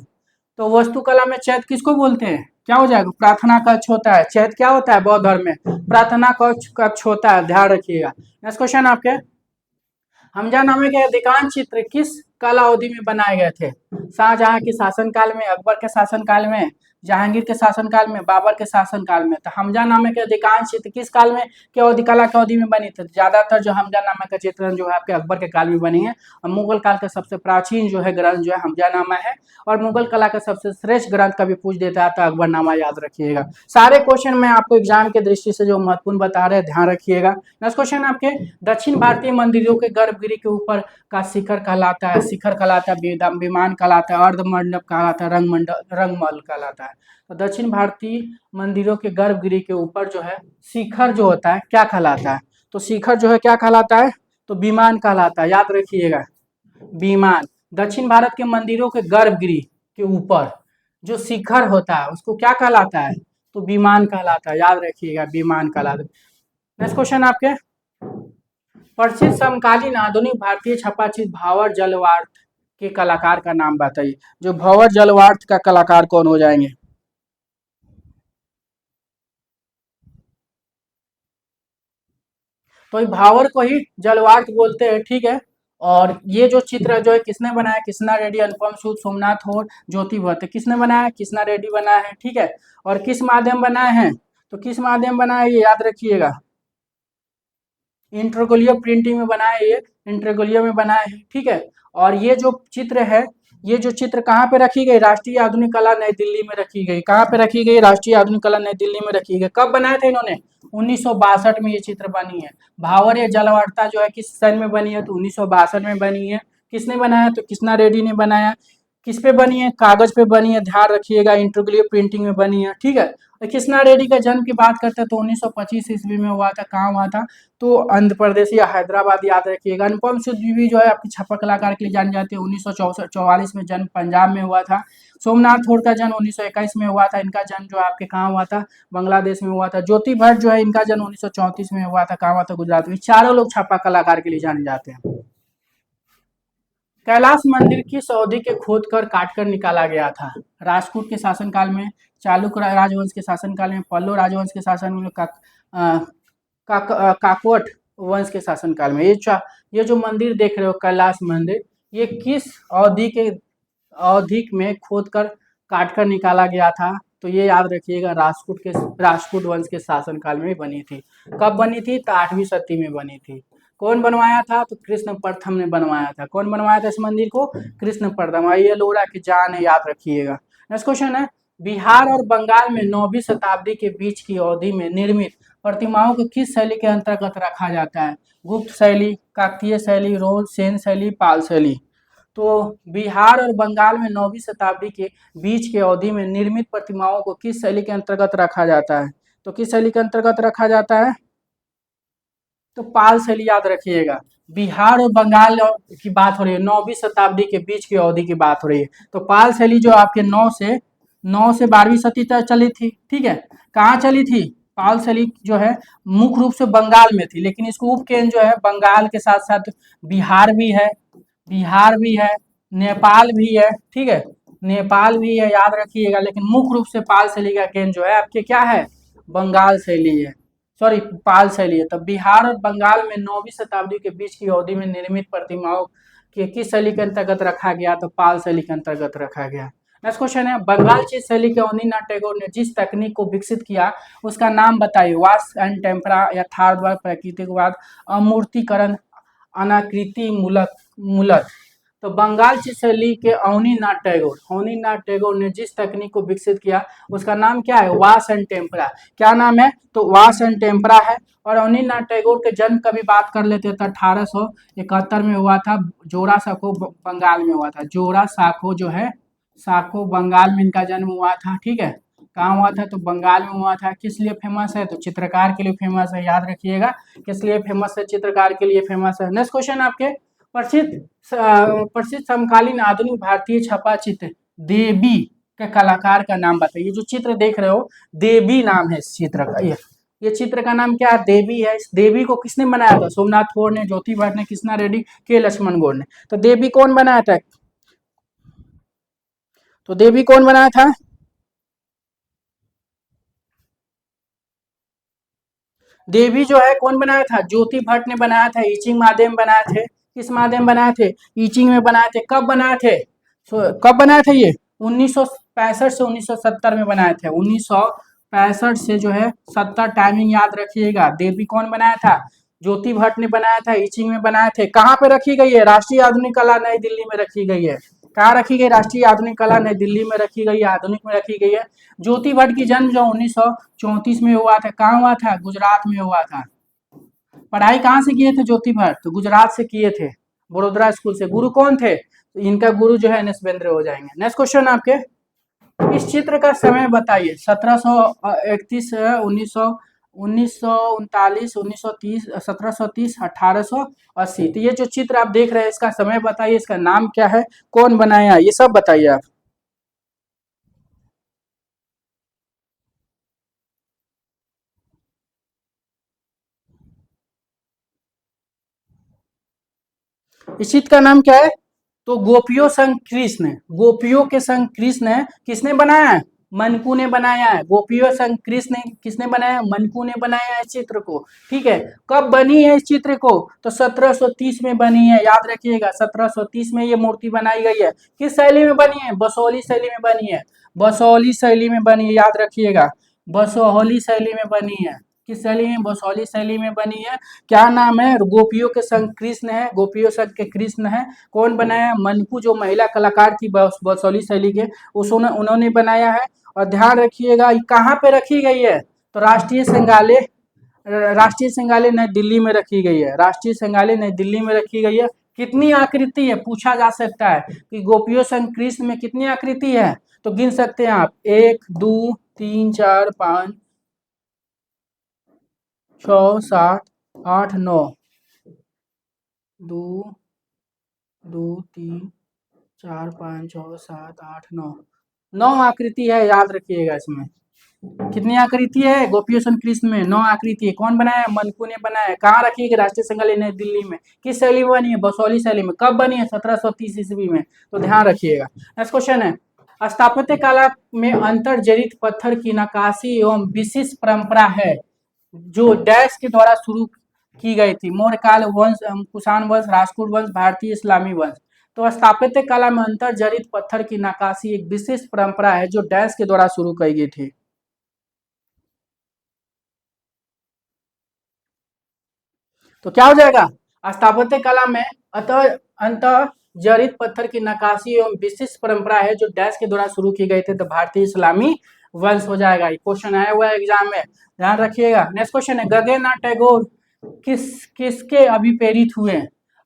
तो वास्तुकला में चैत किसको बोलते हैं? क्या हो जाएगा, प्रार्थना कक्ष होता है। चैत्य क्या होता है बौद्ध धर्म में, प्रार्थना कक्ष होता है, ध्यान रखिएगा। नेक्स्ट क्वेश्चन आपके, हमजानामे के अधिकांश चित्र किस काल अवधि में बनाए गए थे? शाहजहां के शासनकाल में, अकबर के शासनकाल में, जहांगीर के शासनकाल में, बाबर के शासनकाल में। तो हमजानामे के अधिकांश चित्र किस काल में के अवधि, कला के अवधि में बनी थी? ज्यादातर जो हमजानामा का चित्रण जो है आपके अकबर के काल में बनी है। और मुगल काल का सबसे प्राचीन जो है ग्रंथ जो है हमजानामा है। और मुगल कला का सबसे श्रेष्ठ ग्रंथ कभी पूछ देता है तो अकबरनामा, याद रखिएगा। सारे क्वेश्चन में आपको एग्जाम के दृष्टि से जो महत्वपूर्ण बता रहे हैं, ध्यान रखिएगा। नेक्स्ट क्वेश्चन आपके, दक्षिण भारतीय मंदिरों के गर्भगृह के ऊपर का शिखर कहलाता है, शिखर कहलाता है, विमान कहलाता है, अर्धमंडप कहलाता है, रंगमहल कहलाता है। तो दक्षिण भारतीय मंदिरों के गर्भगृह के ऊपर जो है शिखर जो होता है क्या कहलाता है? तो शिखर जो है क्या कहलाता है? तो विमान कहलाता है, याद रखिएगा, विमान। दक्षिण भारत के मंदिरों के गर्भगृह के ऊपर जो शिखर होता है उसको क्या कहलाता है? तो विमान कहलाता है, याद रखिएगा, विमान कहलाता है। नेक्स्ट क्वेश्चन आपके, प्रसिद्ध समकालीन आधुनिक भारतीय छपाचित्र भावर जलवार्थ के कलाकार का नाम बताइए। जो भावर जलवार्थ का कलाकार कौन हो जाएंगे? तो भावर को ही जलवार्थ बोलते हैं, ठीक है। और ये जो चित्र जो है किसने बनाया? कृष्णा रेड्डी, अनुपम सूद, सोमनाथ और ज्योति भट्ट। किसने बनाया? कृष्णा रेड्डी बनाया है, ठीक है। और किस माध्यम बनाए हैं? तो किस माध्यम बनाया ये याद रखिएगा, इंटरगोलियो प्रिंटिंग में बनाए, ये इंटरगोलियो में बनाए हैं, ठीक है। और ये जो चित्र है, ये जो चित्र कहाँ पे रखी गई? राष्ट्रीय आधुनिक कला नई दिल्ली में रखी गई। कहाँ पे रखी गई? राष्ट्रीय आधुनिक कला नई दिल्ली में रखी गई। कब बनाए थे इन्होंने? 1962 में ये चित्र बनी है। भावर या जलवार्ता जो है किस सन में बनी है? तो 1962 में बनी है। किसने बनाया? तो कृष्णा रेड्डी ने बनाया। किस पे बनी है? कागज पे बनी है, ध्यान रखिएगा, इंटरग्लियो प्रिंटिंग में बनी है, ठीक है। कृष्णा रेड्डी का जन्म की बात करते हैं तो 1925 ईस्वी में हुआ था। कहाँ हुआ था? तो आंध्र प्रदेश या हैदराबाद, याद रखिएगा। अनुपम सूद भी जो है आपकी छपा कलाकार के लिए जाने जाते हैं। 1944 में जन्म पंजाब में हुआ था। सोमनाथ थोर का जन्म 1921 में हुआ था। इनका जन्म जो आपके कहाँ हुआ था? बांग्लादेश में हुआ था। ज्योति भट्ट जो है इनका जन्म 1934 में हुआ था। कहाँ हुआ था? गुजरात में। चारों लोग छपा कलाकार के लिए जाने जाते हैं। कैलाश मंदिर किस अवधि के खोद कर काट कर निकाला गया था? राजपूत के शासनकाल में, चालुक्य राजवंश के शासनकाल में, पल्लव राजवंश के शासन में, काकवट वंश के शासनकाल में। ये जो मंदिर देख रहे हो कैलाश मंदिर, ये किस अवधि में खोद कर काट कर निकाला गया था? तो ये याद रखिएगा, राजपूत वंश के शासनकाल में बनी थी। कब बनी थी? तो 8वीं सदी में बनी थी। कौन बनवाया था? तो कृष्ण प्रथम ने बनवाया था। कौन बनवाया था इस मंदिर को? कृष्ण प्रथम। ये लोरा की जान है, याद रखिएगा। नेक्स्ट क्वेश्चन है, बिहार और बंगाल में 9वीं शताब्दी के बीच की अवधि में निर्मित प्रतिमाओं को किस शैली के अंतर्गत रखा जाता है? गुप्त शैली, काकतीय शैली, रोल, सेन शैली, पाल शैली। तो बिहार और बंगाल में 9वीं शताब्दी के बीच के अवधि में निर्मित प्रतिमाओं को किस शैली के अंतर्गत रखा जाता है? तो किस शैली के अंतर्गत रखा जाता है? तो पाल शैली, याद रखिएगा। बिहार और बंगाल की बात हो रही है, 9वीं शताब्दी के बीच की अवधि की बात हो रही है। तो पाल शैली जो आपके 9 से 12वीं सदी तक चली थी, ठीक है। कहाँ चली थी? पाल शैली जो है मुख्य रूप से बंगाल में थी, लेकिन इसको उपकेंद्र जो है बंगाल के साथ साथ बिहार भी है, नेपाल भी है, ठीक है, नेपाल भी है, याद रखिएगा। लेकिन मुख्य रूप से पाल शैली का केंद्र जो है आपके क्या है? बंगाल शैली है, सॉरी पाल शैली है। तब बिहार और बंगाल में 9वीं शताब्दी के बीच की अवधि में निर्मित प्रतिमाओं के किस शैली के अंतर्गत रखा गया? तो पाल शैली के अंतर्गत रखा गया। नेक्स्ट क्वेश्चन है, बंगाल चित्र शैली के अवनींद्रनाथ टैगोर ने जिस तकनीक को विकसित किया उसका नाम बताइए। वाश एंड टेम्परा, यथार्थवाद, प्राकृतिकवाद, अमूर्तीकरण, अनाकृति मूलत। तो बंगाल चित्र शैली के अवनींद्रनाथ टैगोर ने जिस तकनीक को विकसित किया उसका नाम क्या है? Wash and tempera. क्या नाम है? तो वाश एंड टेम्परा है। और अवनींद्रनाथ टैगोर के जन्म का भी बात कर लेते हैं तो 1871 में हुआ था। जोरा साखो बंगाल में हुआ था। जोरा साखो जो है, साखो बंगाल में इनका जन्म हुआ था, ठीक है। कहाँ हुआ था? तो बंगाल में हुआ था। किस लिए फेमस है? तो चित्रकार के लिए फेमस है, याद रखिएगा। किस लिए फेमस है? चित्रकार के लिए फेमस है। नेक्स्ट क्वेश्चन आपके, प्रसिद्ध समकालीन आधुनिक भारतीय छपा चित्र देवी के कलाकार का नाम बताइए। जो चित्र देख रहे हो देवी नाम है इस चित्र का। ये चित्र का नाम क्या है? देवी है। इस देवी को किसने बनाया था? सोमनाथ थोर ने, ज्योति भट्ट ने, कृष्णा रेड्डी, के लक्ष्मण गौड़ ने। तो देवी कौन बनाया था? तो देवी कौन बनाया था? देवी जो है कौन बनाया था? ज्योति भट्ट ने बनाया था। ईचिंग माध्यम बनाए थे। किस माध्यम बनाए थे? ईचिंग में बनाए थे। कब बनाए थे? कब बनाए थे ये? 1965 से 1970 में बनाए थे। 1965 से जो है 70 टाइमिंग याद रखिएगा। देवी कौन बनाया था? ज्योति भट्ट ने बनाया था। ईचिंग में बनाए थे। कहाँ पे रखी गई है? राष्ट्रीय आधुनिक कला नई दिल्ली में रखी गई है। कहाँ रखी गई? राष्ट्रीय आधुनिक कला नई दिल्ली में रखी गई है। आधुनिक में रखी गई है। ज्योति भट्ट की जन्म जो 1934 में हुआ था, कहाँ हुआ था? गुजरात में हुआ था। पढ़ाई कहाँ से किए थे ज्योति भट्ट? तो गुजरात से किए थे, बड़ोदरा स्कूल से। गुरु कौन थे? तो इनका गुरु जो है नसबेंद्र हो जाएंगे। नेक्स्ट क्वेश्चन आपके, इस चित्र का समय बताइए। 1731, 1939, 1930, 1730, 1880। तो ये जो चित्र आप देख रहे हैं इसका समय बताइए, इसका नाम क्या है, कौन बनाया, ये सब बताइए आप। इस चित्र का नाम क्या है? तो गोपियों संग कृष्ण, गोपियों के संग कृष्ण है। किसने बनाया है? मनकू ने बनाया है। गोपियों संग कृष्ण किसने बनाया? मनकू ने बनाया है इस चित्र को। ठीक है, कब बनी है इस चित्र को? तो 1730 में बनी है, याद रखिएगा। 1730 में ये मूर्ति बनाई गई है। किस शैली में बनी है? बसोली शैली में बनी है। बसोली शैली में बनी है, याद रखिएगा। बसोहली शैली में बनी है। किस शैली में? बसोली शैली में बनी है। क्या नाम है? गोपियों के संग कृष्ण है। गोपियों संग के कृष्ण है। कौन बनाया? मनकू, जो महिला कलाकार थी बसोली शैली के, उन्होंने बनाया है। और ध्यान रखिएगा कहाँ पे रखी गई है? तो राष्ट्रीय संग्रहालय, राष्ट्रीय संग्रहालय नई दिल्ली में रखी गई है। राष्ट्रीय संग्रहालय नई दिल्ली में रखी गई है। कितनी आकृति है पूछा जा सकता है कि गोपियों संग कृष्ण में कितनी आकृति है? तो गिन सकते हैं आप, 1 2 3 4 5 6 7 8 9, 2 2 3 4 5 6 7 8 9, 9 आकृति है, याद रखिएगा। इसमें कितनी आकृति है? गोपियों संग कृष्ण में 9 आकृति है। कौन बनाया? मनकू ने बनाया है। कहाँ रखी है? राष्ट्रीय संग्रहालय नई दिल्ली में। किस शैली में बनी है? बसोली शैली में। कब बनी है? 1730 ईस्वी में। तो ध्यान रखिएगा। नेक्स्ट क्वेश्चन है, स्थापत्य कला में अंतर जड़ित पत्थर की नक्काशी एवं विशिष्ट परंपरा है जो डैश के द्वारा शुरू की गई थी। मौर्यकाल वंश, कुषाण वंश, राजपूत वंश, भारतीय इस्लामी वंश। तो स्थापत्य कला में अंतर जड़ित पत्थर की नक्काशी एक विशिष्ट परंपरा है जो डैश के द्वारा शुरू की गई थी। तो क्या हो जाएगा? स्थापत्य कला में अतः अंत जड़ित पत्थर की नक्काशी एवं विशिष्ट परंपरा है जो डैश के द्वारा शुरू की गई थी। तो भारतीय इस्लामी वंश हो जाएगा। क्वेश्चन आया हुआ है एग्जाम में, ध्यान रखिएगा। नेक्स्ट क्वेश्चन है, गगननाथ टैगोर किसके अभिप्रेरित हुए?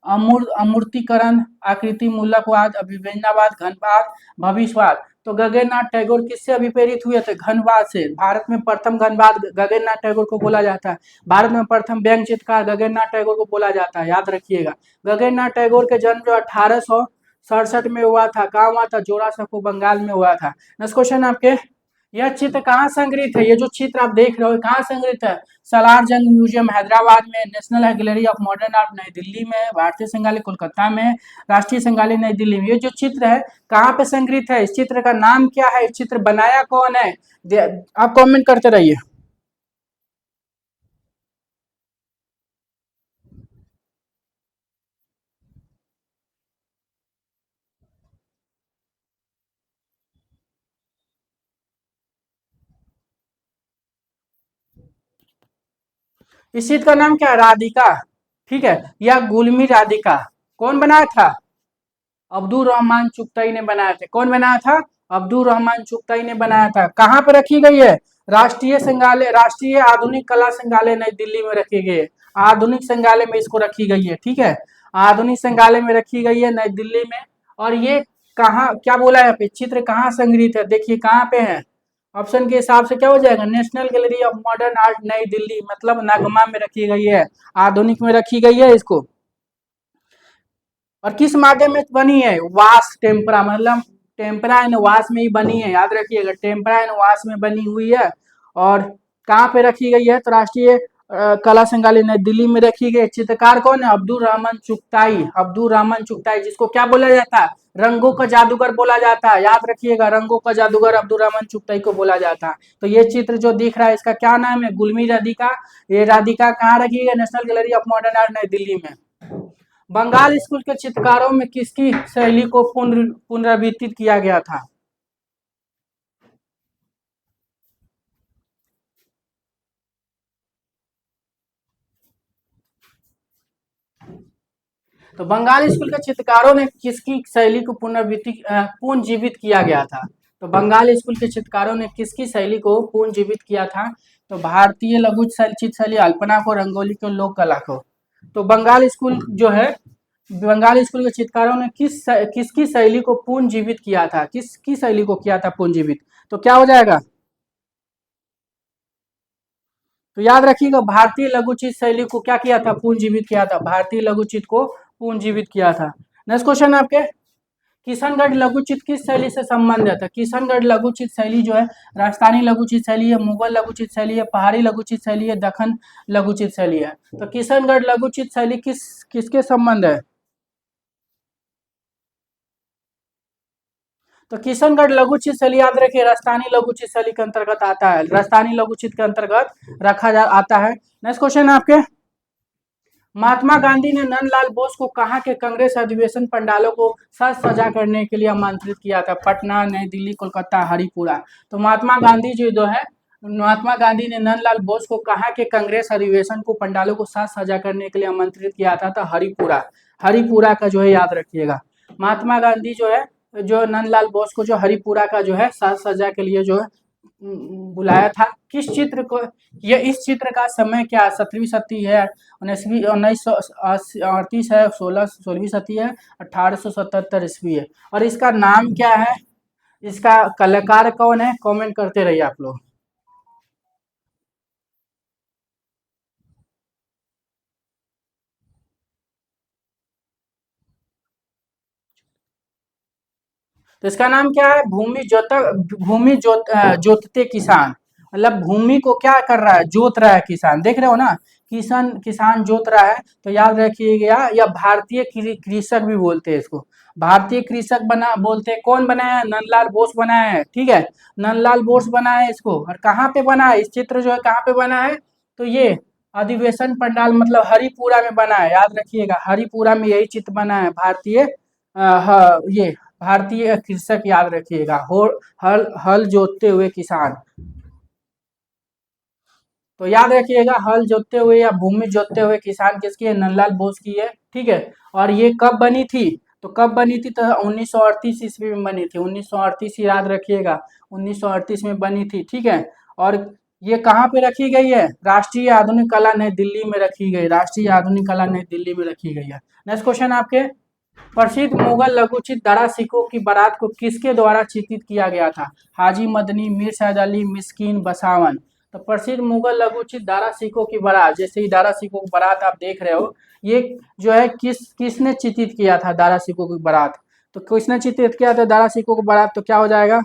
अमूर्तीकरण, आकृति मूलकवाद, अभिव्यंजनावाद, घनवाद, भविष्यवाद। तो गगननाथ टैगोर किससे अभिप्रेरित हुए थे? घनवाद से। भारत में प्रथम घनवाद गगननाथ टैगोर को बोला जाता है। भारत में प्रथम व्यंग्य चित्रकार गगननाथ टैगोर को बोला जाता है, याद रखिएगा। गगननाथ टैगोर के जन्म जो 1867 में हुआ था, कहाँ हुआ था? जोरासांको, बंगाल में हुआ था। नेक्स्ट क्वेश्चन आपके, यह चित्र कहाँ संग्रहित है? ये जो चित्र आप देख रहे हो कहाँ संग्रहित है? सलार जंग म्यूजियम हैदराबाद में, national gallery of modern art नई दिल्ली में, भारतीय संग्रहालय कोलकाता में, राष्ट्रीय संग्रहालय नई दिल्ली में। ये जो चित्र है कहाँ पे संग्रहित है? इस चित्र का नाम क्या है? इस चित्र बनाया कौन है? आप कमेंट करते रहिए। इस चित्र का नाम क्या है? राधिका। ठीक है, या गुलमी राधिका। कौन बनाया था? अब्दुल रहमान चुगताई ने बनाया था। कौन बनाया था? अब्दुल रहमान चुगताई ने बनाया था। कहाँ पे रखी गई है? राष्ट्रीय संग्रहालय, राष्ट्रीय आधुनिक कला संग्रहालय नई दिल्ली में रखी गई है। आधुनिक संग्रहालय में इसको रखी गई है। ठीक है, आधुनिक संग्रहालय में रखी गई है नई दिल्ली में। और ये कहाँ, क्या बोला है यहाँ पे, चित्र कहाँ संग्रहित है? देखिए कहाँ पे है। ऑप्शन के हिसाब से क्या हो जाएगा? National gallery of modern art नई दिल्ली, मतलब नगमा में रखी गई है, आधुनिक में रखी गई है इसको। और किस माध्यम में बनी है? वास टेम्परा, मतलब टेम्परा एंड वास में ही बनी है, याद रखिएगा। टेम्परा एंड वास में बनी हुई है। और कहाँ पे रखी गई है? तो राष्ट्रीय कला संग्रहालय नई दिल्ली में रखी गई। चित्रकार कौन है? अब्दुल रहमान चुगताई, अब्दुल रहमान चुगताई, जिसको क्या बोला जाता है? रंगों का जादूगर बोला जाता है। याद रखिएगा, रंगों का जादूगर अब्दुल रहमान चुगताई को बोला जाता है। तो ये चित्र जो दिख रहा है इसका क्या नाम है? गुलमी राधिका। ये राधिका कहाँ रखी गई? National gallery of modern art नई दिल्ली में। बंगाल स्कूल के चित्रकारों में किसकी शैली को पुनरावृत्ति किया गया था? तो बंगाल स्कूल के चित्रकारों ने किसकी शैली को पुनर्जीवित किया गया था? तो बंगाल स्कूल के चित्रकारों ने किसकी शैली को पुनर्जीवित किया था? तो भारतीय लघु चित्रशैली, अल्पना को, रंगोली को, लोक कला को। तो बंगाल स्कूल जो है, बंगाल स्कूल के चित्रकारों ने किसकी शैली को पुनर्जीवित किया था? किसकी शैली को किया था पुनर्जीवित? तो क्या हो जाएगा? तो याद रखिएगा, भारतीय लघुचित्र शैली को क्या किया था? पुनर्जीवित किया था। भारतीय लघुचित्र को पुनर्जीवित किया था। नेक्स्ट क्वेश्चन आपके, किशनगढ़ लघुचित्र किस शैली से संबंधित है? किशनगढ़ लघुचित्र शैली जो है, राजस्थानी लघुचित्र शैली है, मुगल लघुचित्र शैली है, पहाड़ी लघुचित्र शैली है, दक्कन लघुचित्र शैली है। तो किशनगढ़ लघुचित्र शैली किसके संबंध है? तो किशनगढ़ लघुचित्र शैली याद रखिए, राजस्थानी लघुचित्र शैली के अंतर्गत आता है। राजस्थानी लघुचित्र के अंतर्गत आता है। नेक्स्ट क्वेश्चन आपके, महात्मा गांधी ने नंदलाल बोस को कहाँ के कांग्रेस अधिवेशन पंडालों को साज सजा करने के लिए आमंत्रित किया था? पटना, नई दिल्ली, कोलकाता, हरिपुरा। तो महात्मा गांधी जी जो है, महात्मा गांधी ने नंदलाल बोस को कहाँ के कांग्रेस अधिवेशन को पंडालों को साज सजा करने के लिए आमंत्रित किया था? तो हरिपुरा, हरिपुरा का जो है याद रखिएगा। महात्मा गांधी जो है, जो नंदलाल बोस को जो हरिपुरा का जो है साज सजा के लिए जो है बुलाया था। किस चित्र को, ये इस चित्र का समय क्या? 17वीं सदी है, 1938 है, 16वीं सदी है, 1877 ईस्वी है। और इसका नाम क्या है? इसका कलाकार कौन है? कमेंट करते रहिए आप लोग। तो इसका नाम क्या है? जोतते किसान। मतलब भूमि को क्या कर रहा है? जोत रहा है किसान। देख रहे हो ना, किसान किसान जोत रहा है। तो याद रखिएगा, या भारतीय कृषक भी बोलते हैं इसको। भारतीय कृषक बना बोलते हैं। कौन बनाया है? नंदलाल बोस बनाया है। ठीक है, नंदलाल बोस बनाया है इसको। और कहाँ पे बना है? इस चित्र जो है कहाँ पे बना है? तो ये अधिवेशन पंडाल मतलब हरिपुरा में बना है। याद रखिएगा, हरिपुरा में यही चित्र बना है। ये भारतीय कृषक याद रखिएगा, हो हल हल जोतते हुए किसान। तो याद रखिएगा, हल जोतते हुए या भूमि जोतते हुए किसान किसकी है? नंदलाल बोस की है। ठीक है, और ये कब बनी थी? तो कब बनी थी? तो 1938 ईस्वी में बनी थी। 1938 याद रखिएगा, 1938 में बनी थी। ठीक है, और ये कहाँ पे रखी गई है? राष्ट्रीय आधुनिक कला नई दिल्ली में रखी गई। राष्ट्रीय आधुनिक कला नई दिल्ली में रखी गई है। नेक्स्ट क्वेश्चन आपके, प्रसिद्ध मुगल लघुचित्र दारा सिकों की बारात को किसके द्वारा चित्रित किया गया था? हाजी मदनी, मीर सैद अली, मिस्कीन, बसावन। तो प्रसिद्ध मुगल लघुचित्र दारा सिकों की बारात, जैसे ही दारा सिकों की बारात आप देख रहे हो, ये जो है किसने चित्रित किया था दारा सिकों की बारात? तो किसने चित्रित किया था दारा सिकों की बारात? तो क्या हो जाएगा?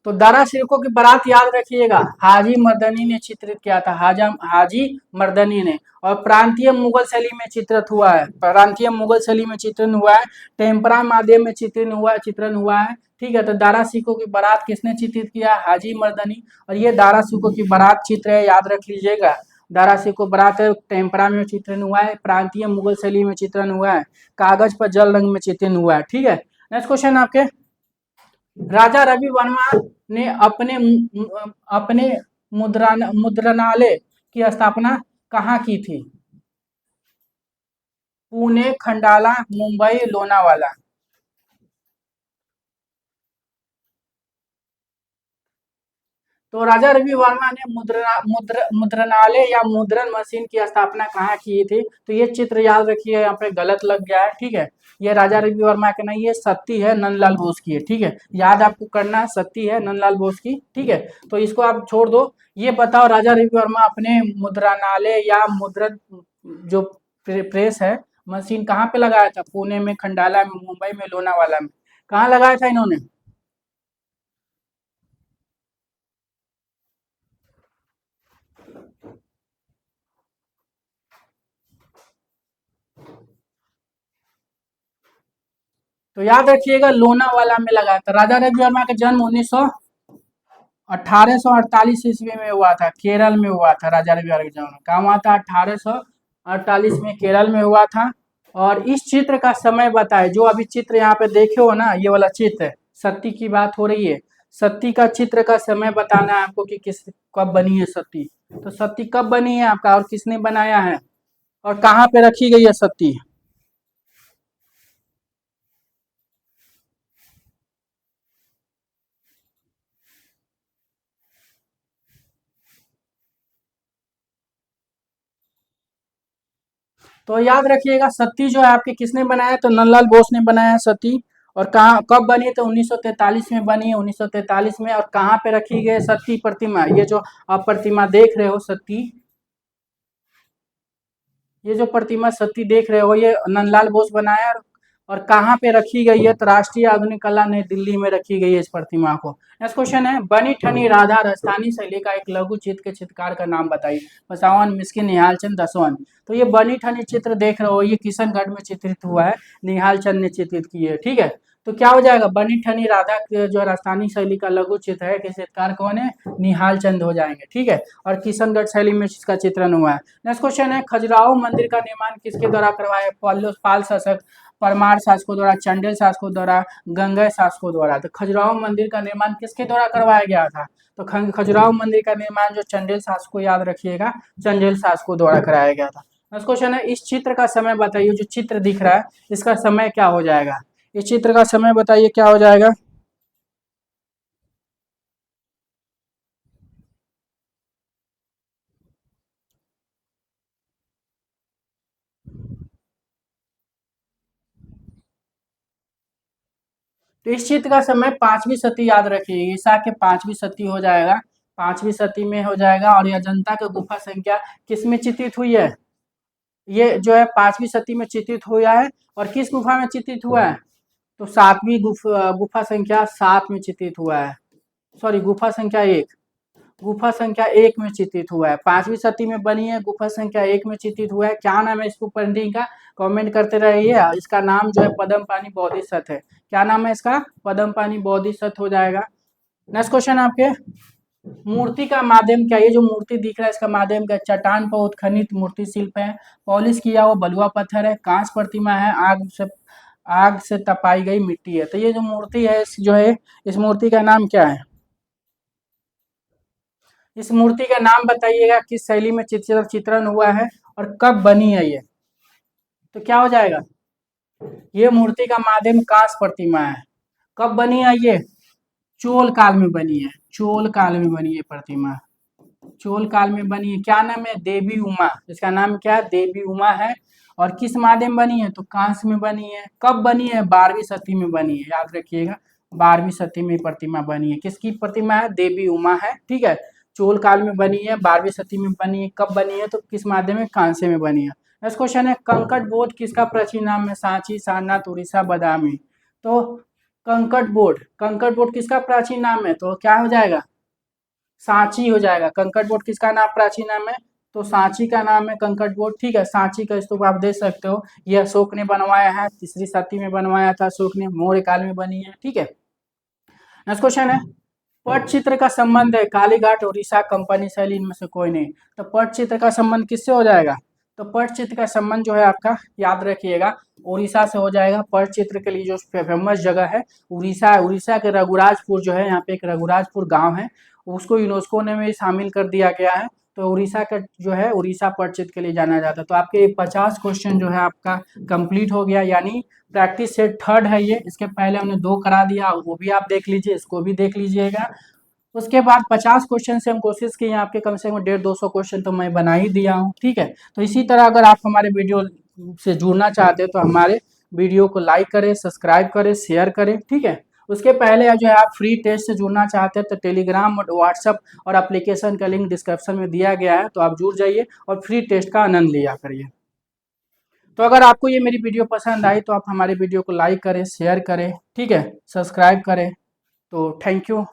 तो दारा सिरकों की बारात याद रखिएगा, हाजी मर्दनी ने चित्रित किया था। हाजी मर्दनी ने। और प्रांतीय मुगल शैली में चित्रित हुआ है। प्रांतीय मुगल शैली में चित्रण हुआ है। टेम्परा माध्यम में चित्रण हुआ है। ठीक है, तो दारा सिकों की बारात किसने चित्रित किया? हाजी मर्दनी। और ये दारा सिकों की बारात चित्र है, याद रख लीजिएगा। दारा सिको बारात है, टेम्परा में चित्रण हुआ है, प्रांतीय मुगल शैली में चित्रण हुआ है, कागज पर जल रंग में चित्रण हुआ है। ठीक है, नेक्स्ट क्वेश्चन आपके, राजा रवि वर्मा ने अपने मुद्रणालय की स्थापना कहाँ की थी? पुणे, खंडाला, मुंबई, लोनावाला। तो राजा रवि वर्मा ने मुद्रणालय या मुद्रण मशीन की स्थापना कहाँ की थी? तो ये चित्र याद रखिए, यहाँ पे गलत लग गया है, ठीक है। ये राजा रवि वर्मा का नहीं, ये सत्ती है, नंदलाल बोस की है, ठीक है। याद आपको करना है, सत्ती है नंदलाल बोस की, ठीक है। तो इसको आप छोड़ दो। ये बताओ, राजा रवि वर्मा अपने मुद्रणालय या मुद्रण जो प्रेस है, मशीन कहाँ पे लगाया था? पुणे में, खंडाला में, मुंबई में, लोनावाला में, कहाँ लगाया था इन्होंने? तो याद रखिएगा, लोनावाला में लगाया था। राजा रवि वर्मा का जन्म 1848 ईस्वी में हुआ था, केरल में हुआ था। राजा रवि वर्मा का जन्म कहाँ हुआ था? 1848 में केरल में हुआ था। और इस चित्र का समय बताए, जो अभी चित्र यहाँ पे देखे हो ना, ये वाला चित्र, सती की बात हो रही है। सती का चित्र का समय बताना है आपको कि किस कब बनी है सती। तो सती कब बनी है आपका, और किसने बनाया है, और कहाँ पे रखी गई है सती? तो याद रखिएगा, सती जो है आपके किसने बनाया? तो नंदलाल बोस ने बनाया है सती। और कहाँ कब बनी? तो 1943 में बनी है, 1943 में। और कहाँ पे रखी गई सती प्रतिमा? ये जो आप प्रतिमा देख रहे हो सती, ये जो प्रतिमा सती देख रहे हो, ये नंदलाल बोस बनाया है। और कहाँ पे रखी गई है? तो राष्ट्रीय आधुनिक कला नई दिल्ली में रखी गई है इस प्रतिमा को। नेक्स्ट क्वेश्चन है, बनी ठनी राधा राजस्थानी शैली का एक लघु चित्र के चित्रकार का नाम बताइए। बसावन, मिस्किन, निहाल चंद, दसवन। तो ये बनी ठनी चित्र देख रहे हो, ये किशनगढ़ में चित्रित हुआ है, निहाल चंद ने चित्रित की है, ठीक है। तो क्या हो जाएगा? बनी ठनी राधा जो राजस्थानी शैली का लघु चित्र है, के चित्रकार कौन है? निहाल चंद हो जाएंगे, ठीक है। और किशनगढ़ शैली में इसका चित्रण हुआ है। नेक्स्ट क्वेश्चन है, खजुराहो मंदिर का निर्माण किसके द्वारा करवाया? पाल शासक, परमार शासकों द्वारा, चंडेल शासकों द्वारा, गंगा शासकों द्वारा। तो खजुराहो मंदिर का निर्माण किसके द्वारा करवाया गया था? तो खजुराहो मंदिर का निर्माण जो चंडेल शासकों, याद रखिएगा, चंडेल शासकों द्वारा कराया गया था। नेक्स्ट क्वेश्चन है, इस चित्र का समय बताइए। जो चित्र दिख रहा है, इसका समय क्या हो जाएगा? इस चित्र का समय बताइए क्या हो जाएगा? तो इस चित्र का समय पांचवी सती, याद रखिए, ईसा के पांचवी सती हो जाएगा, पांचवी सती में हो जाएगा। और यह अजंता का गुफा संख्या किस में चित्रित हुई है? ये जो है पांचवी सती में चित्रित हुआ है। और किस गुफा में चित्रित हुआ है? तो सातवीं गुफा संख्या 7 में चित्रित हुआ है। सॉरी, गुफा संख्या 1, गुफा संख्या 1 में चित्रित हुआ है। पांचवी सदी में बनी है, गुफा संख्या 1 में चित्रित हुआ है। क्या नाम है इसको पेंटिंग का? कमेंट करते रहिए। इसका नाम जो है पद्म पानी बोधिसत्व है। क्या नाम है इसका? पद्म पानी बोधिसत्व हो जाएगा। नेक्स्ट क्वेश्चन आपके, मूर्ति का माध्यम क्या? ये जो मूर्ति दिख रहा है, इसका माध्यम क्या? चट्टान पर उत्खनित मूर्ति शिल्प है, पॉलिश किया हुआ बलुआ पत्थर है, कांच प्रतिमा है, आग से तपाई गई मिट्टी है। तो ये जो मूर्ति है, जो है, इस मूर्ति का नाम क्या है? इस मूर्ति का नाम बताइएगा, किस शैली में चित्रण हुआ है, और कब बनी है ये? तो क्या हो जाएगा? ये मूर्ति का माध्यम कांस्य प्रतिमा है। कब बनी है ये? चोल काल में बनी है, चोल काल में बनी है प्रतिमा, चोल काल में बनी है। क्या नाम है? देवी उमा। इसका नाम क्या है? देवी उमा है। और किस माध्यम बनी है? तो कांस्य में बनी है। कब बनी है? 12वीं सदी में बनी है, याद रखिएगा, 12वीं सदी में प्रतिमा बनी है। किसकी प्रतिमा है? देवी उमा है, ठीक है। चोल काल में बनी है, 12वीं सदी में बनी है। कब बनी है? तो किस माध्यम में? कांस्य में बनी है। नेक्स्ट क्वेश्चन है, कंकट बोर्ड किसका प्राचीन नाम है? सांची, सारनाथ, उड़ीसा, बदामी। तो कंकट बोर्ड किसका प्राचीन नाम है? तो क्या हो जाएगा? सांची हो जाएगा। कंकट बोर्ड किसका नाम, प्राचीन नाम है? तो सांची का नाम है कंकट बोर्ड, ठीक है। सांची का स्तूप आप देख सकते हो, यह अशोक ने बनवाया है, 3री शताब्दी में बनवाया था अशोक ने, मौर्य काल में बनी है, ठीक है। नेक्स्ट क्वेश्चन है, पटचित्र का संबंध है कालीघाट, उड़ीसा, कंपनी शैली, इनमें से कोई नहीं। तो पटचित्र का संबंध किससे हो जाएगा? तो पटचित्र का संबंध जो है आपका, याद रखिएगा, उड़ीसा से हो जाएगा। पटचित्र के लिए जो फेमस जगह है उड़ीसा है। उड़ीसा के रघुराजपुर जो है, यहाँ पे एक रघुराजपुर गांव है, उसको यूनेस्को ने में शामिल कर दिया गया है। तो उड़ीसा का जो है, उड़ीसा पटचित्र के लिए जाना जाता है। तो आपके 50 क्वेश्चन जो है आपका कंप्लीट हो गया, यानी प्रैक्टिस सेट थर्ड है ये। इसके पहले हमने 2 करा दिया, वो भी आप देख लीजिए, इसको भी देख लीजिएगा। उसके बाद 50 क्वेश्चन से हम कोशिश किए आपके कम से कम 150-200 क्वेश्चन तो मैं बना ही दिया हूँ, ठीक है। तो इसी तरह अगर आप हमारे वीडियो से जुड़ना चाहते हैं तो हमारे वीडियो को लाइक करें, सब्सक्राइब करें, शेयर करें, ठीक है। उसके पहले जो है आप फ्री टेस्ट से जुड़ना चाहते हैं तो टेलीग्राम और व्हाट्सअप और एप्लीकेशन का लिंक डिस्क्रिप्शन में दिया गया है, तो आप जुड़ जाइए और फ्री टेस्ट का आनंद लिया करिए। तो अगर आपको ये मेरी वीडियो पसंद आई तो आप हमारे वीडियो को लाइक करें, शेयर करें, ठीक है, सब्सक्राइब करें। तो थैंक यू।